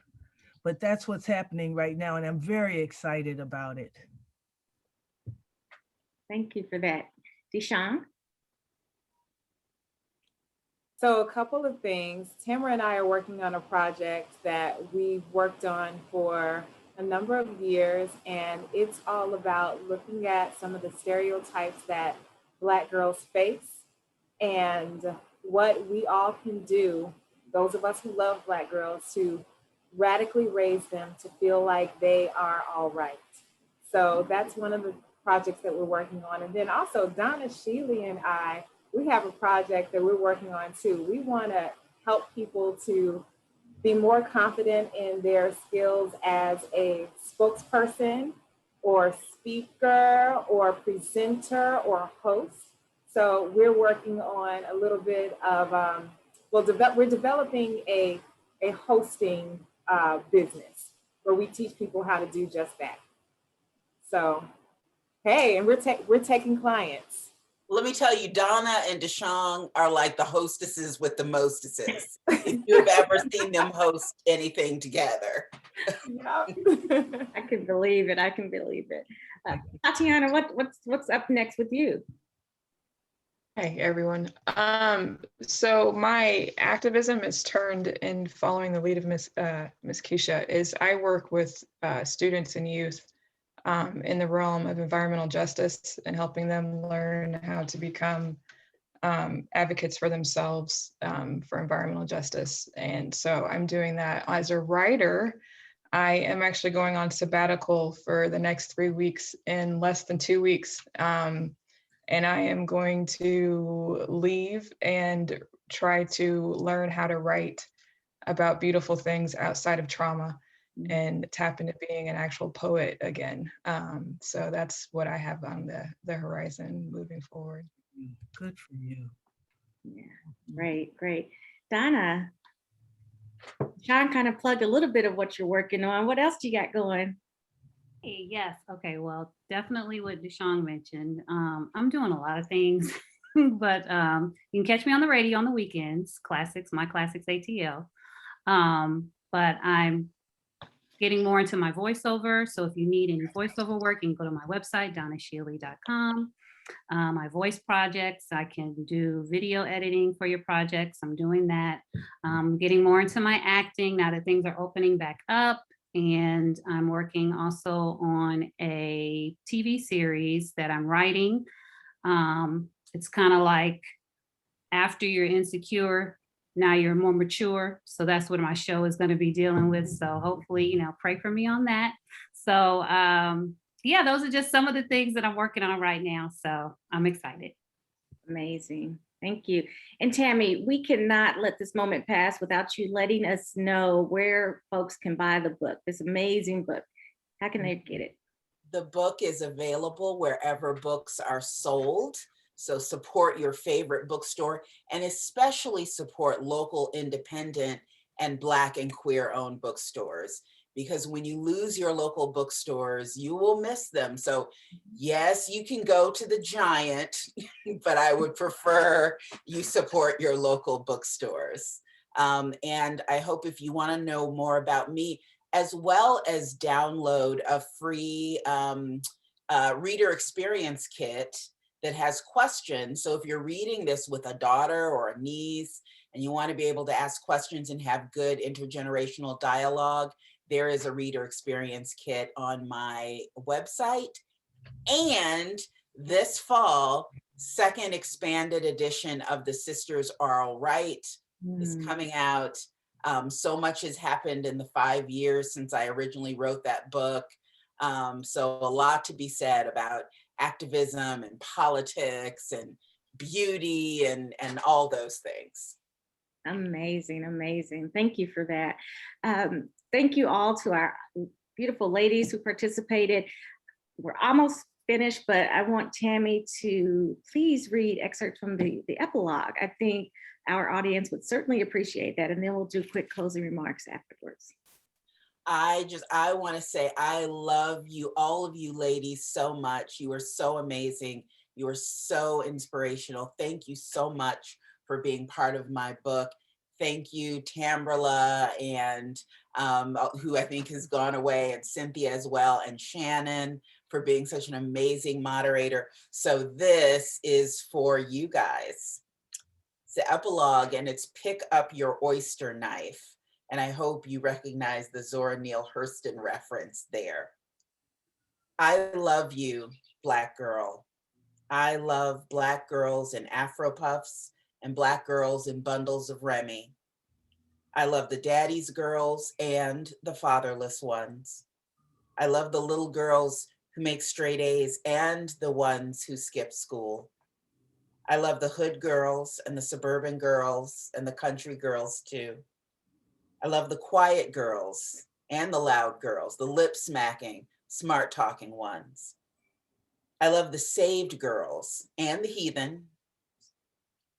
But that's what's happening right now, and I'm very excited about it. Thank you for that. Deshawn? So a couple of things. Tamara and I are working on a project that we've worked on for a number of years, and it's all about looking at some of the stereotypes that Black girls face and what we all can do, those of us who love Black girls, to radically raise them to feel like they are all right. So that's one of the projects that we're working on. And then also Donna Sheely and I, we have a project that we're working on too. We want to help people to be more confident in their skills as a spokesperson or speaker or presenter or host. So we're working on a little bit of, we're developing a hosting business where we teach people how to do just that. So, hey, and we're taking clients. Let me tell you, Donna and Deshawn are like the hostesses with the mostesses. If you have ever seen them host anything together. I can believe it. I can believe it. Tatiana, what's up next with you? Hey everyone. So my activism is turned in following the lead of Miss Keisha. Is I work with students and youth in the realm of environmental justice and helping them learn how to become advocates for themselves for environmental justice. And so I'm doing that as a writer. I am actually going on sabbatical for the next 3 weeks in less than 2 weeks. And I am going to leave and try to learn how to write about beautiful things outside of trauma and tap into being an actual poet again. So that's what I have on the horizon moving forward. Good for you. Yeah, great, great. Donna, Sean kind of plugged a little bit of what you're working on. What else do you got going? Hey, yes. Okay. Well, definitely what Deshawn mentioned. I'm doing a lot of things, but you can catch me on the radio on the weekends, classics, my classics ATL. But I'm getting more into my voiceover. So if you need any voiceover work, you can go to my website, donnasheely.com. My voice projects, I can do video editing for your projects. I'm doing that. Getting more into my acting now that things are opening back up. And I'm working also on a TV series that I'm writing. It's kind of like after you're insecure, now you're more mature. So that's what my show is going to be dealing with. So hopefully, pray for me on that. So yeah, those are just some of the things that I'm working on right now. So I'm excited. Amazing. Thank you. And Tammy, we cannot let this moment pass without you letting us know where folks can buy the book, this amazing book. How can they get it? The book is available wherever books are sold. So support your favorite bookstore and especially support local independent and Black and queer owned bookstores. Because when you lose your local bookstores, you will miss them. So yes, you can go to the giant, but I would prefer you support your local bookstores. And I hope if you want to know more about me, as well as download a free reader experience kit that has questions. So if you're reading this with a daughter or a niece, and you want to be able to ask questions and have good intergenerational dialogue, there is a reader experience kit on my website. And this fall, second expanded edition of The Sisters Are All Right is coming out. So much has happened in the 5 years since I originally wrote that book. So a lot to be said about activism and politics and beauty and all those things. Amazing, amazing. Thank you for that. Thank you all to our beautiful ladies who participated. We're almost finished, but I want Tammy to please read excerpts from the epilogue. I think Our audience would certainly appreciate that. And then we'll do quick closing remarks afterwards. I want to say, I love you, all of you ladies, so much. You are so amazing. You are so inspirational. Thank you so much for being part of my book. Thank you, Tamberla, and who I think has gone away, and Cynthia as well, and Shannon for being such an amazing moderator. So this is for you guys. It's the epilogue, and it's Pick Up Your Oyster Knife. And I hope you recognize the Zora Neale Hurston reference there. I love you, Black girl. I love Black girls in Afro puffs and Black girls in bundles of Remy. I love the daddy's girls and the fatherless ones. I love the little girls who make straight A's and the ones who skip school. I love the hood girls and the suburban girls and the country girls too. I love the quiet girls and the loud girls, the lip smacking, smart talking ones. I love the saved girls and the heathen.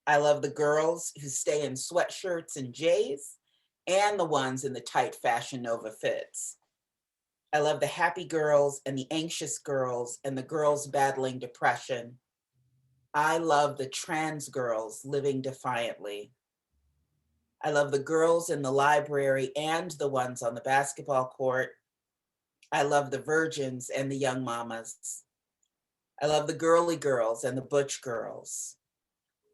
I love the girls who stay in sweatshirts and J's and the ones in the tight Fashion Nova fits. I love the happy girls and the anxious girls and the girls battling depression. I love the trans girls living defiantly. I love the girls in the library and the ones on the basketball court. I love the virgins and the young mamas. I love the girly girls and the butch girls.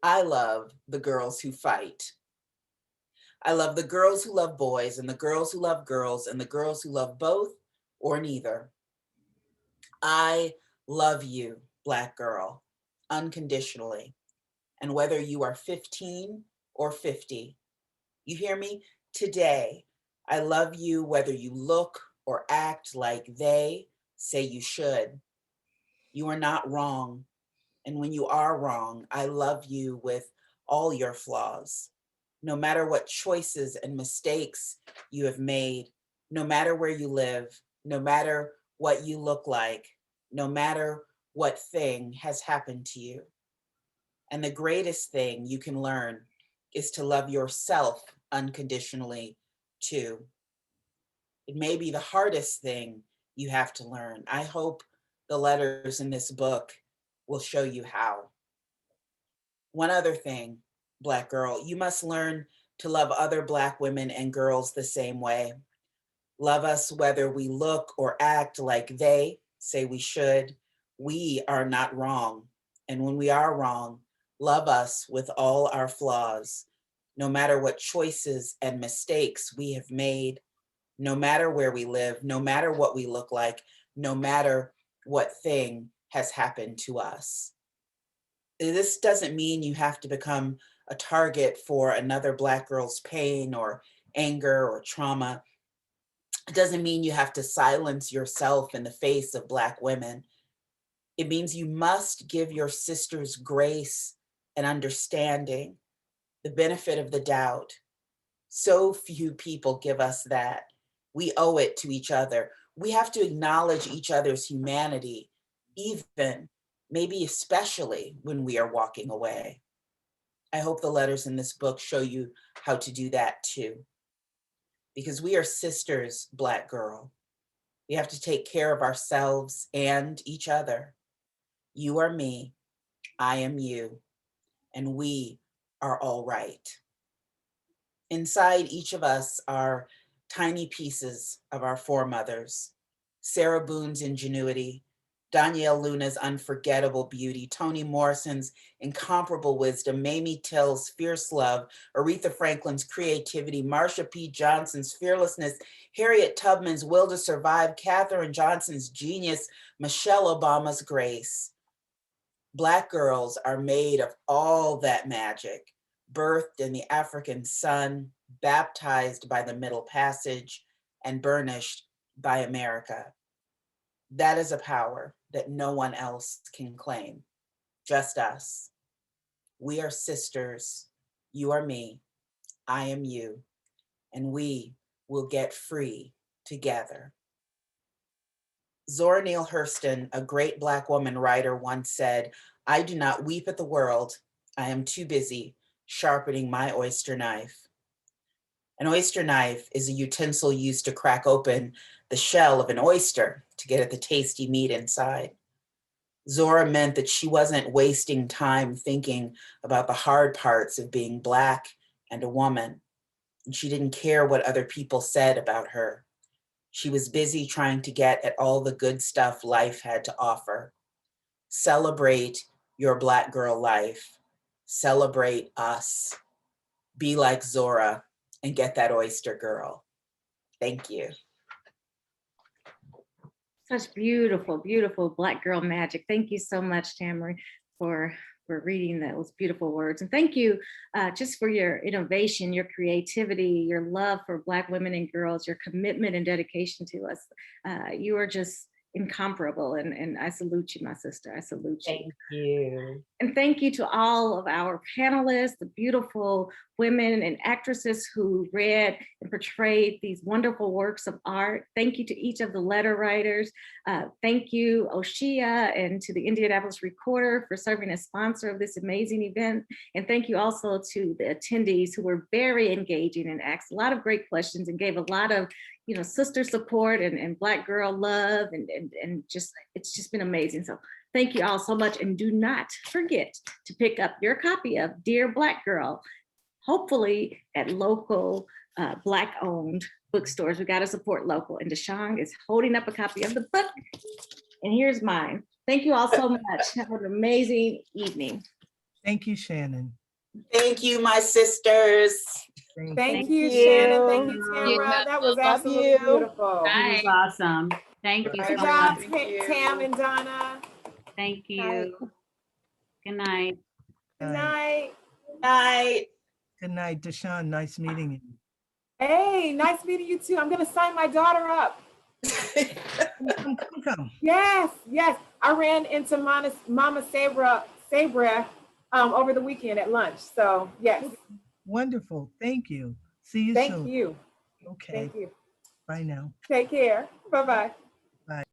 I love the girls who fight. I love the girls who love boys and the girls who love girls and the girls who love both or neither. I love you, Black girl, unconditionally. And whether you are 15 or 50, you hear me? Today, I love you whether you look or act like they say you should. You are not wrong. And when you are wrong, I love you with all your flaws. No matter what choices and mistakes you have made, no matter where you live, no matter what you look like, no matter what thing has happened to you. And the greatest thing you can learn is to love yourself unconditionally too. It may be the hardest thing you have to learn. I hope the letters in this book will show you how. One other thing, Black girl, you must learn to love other Black women and girls the same way. Love us whether we look or act like they say we should. We are not wrong. And when we are wrong, love us with all our flaws, no matter what choices and mistakes we have made, no matter where we live, no matter what we look like, no matter what thing has happened to us. This doesn't mean you have to become a target for another Black girl's pain or anger or trauma. It doesn't mean you have to silence yourself in the face of Black women. It means you must give your sisters grace and understanding, the benefit of the doubt. So few people give us that. We owe it to each other. We have to acknowledge each other's humanity, even, maybe especially when we are walking away. I hope the letters in this book show you how to do that too. Because we are sisters, Black girl. We have to take care of ourselves and each other. You are me, I am you, and we are all right. Inside each of us are tiny pieces of our foremothers. Sarah Boone's ingenuity, Danielle Luna's unforgettable beauty, Toni Morrison's incomparable wisdom, Mamie Till's fierce love, Aretha Franklin's creativity, Marsha P. Johnson's fearlessness, Harriet Tubman's will to survive, Katherine Johnson's genius, Michelle Obama's grace. Black girls are made of all that magic, birthed in the African sun, baptized by the Middle Passage, and burnished by America. That is a power that no one else can claim, just us. We are sisters. You are me. I am you. And we will get free together. Zora Neale Hurston, a great Black woman writer, once said, "I do not weep at the world. I am too busy sharpening my oyster knife. An oyster knife is a utensil used to crack open the shell of an oyster to get at the tasty meat inside. Zora meant that she wasn't wasting time thinking about the hard parts of being Black and a woman, and she didn't care what other people said about her. She was busy trying to get at all the good stuff life had to offer. Celebrate your Black girl life. Celebrate us. Be like Zora and get that oyster girl. Thank you. Such beautiful, beautiful Black girl magic. Thank you so much, Tamara, for reading those beautiful words. And thank you just for your innovation, your creativity, your love for Black women and girls, your commitment and dedication to us. You are just incomparable. And I salute you, my sister. I salute you. Thank you. And thank you to all of our panelists, the beautiful women and actresses who read and portrayed these wonderful works of art. Thank you to each of the letter writers. Thank you, Oshia, and to the Indianapolis Recorder for serving as sponsor of this amazing event. And thank you also to the attendees who were very engaging and asked a lot of great questions and gave a lot of sister support and Black girl love and just, it's just been amazing. So thank you all so much. And do not forget to pick up your copy of Dear Black Girl, hopefully at local Black owned bookstores. We got to support local. And Deshawn is holding up a copy of the book. And here's mine. Thank you all so much. Have an amazing evening. Thank you, Shannon. Thank you, my sisters. Thank you, Shannon. Thank you, Tamara. That was absolutely beautiful. That was awesome. Thank you so Good job, much. Tam and Donna. Thank you. Good night. Good night. Night. Good night, Deshawn. Nice meeting you. Hey, nice meeting you too. I'm gonna sign my daughter up. Come. Yes. I ran into Mama Sabra over the weekend at lunch. So yes. Wonderful. Thank you. See you soon. Thank you. Okay. Thank you. Bye now. Take care. Bye-bye.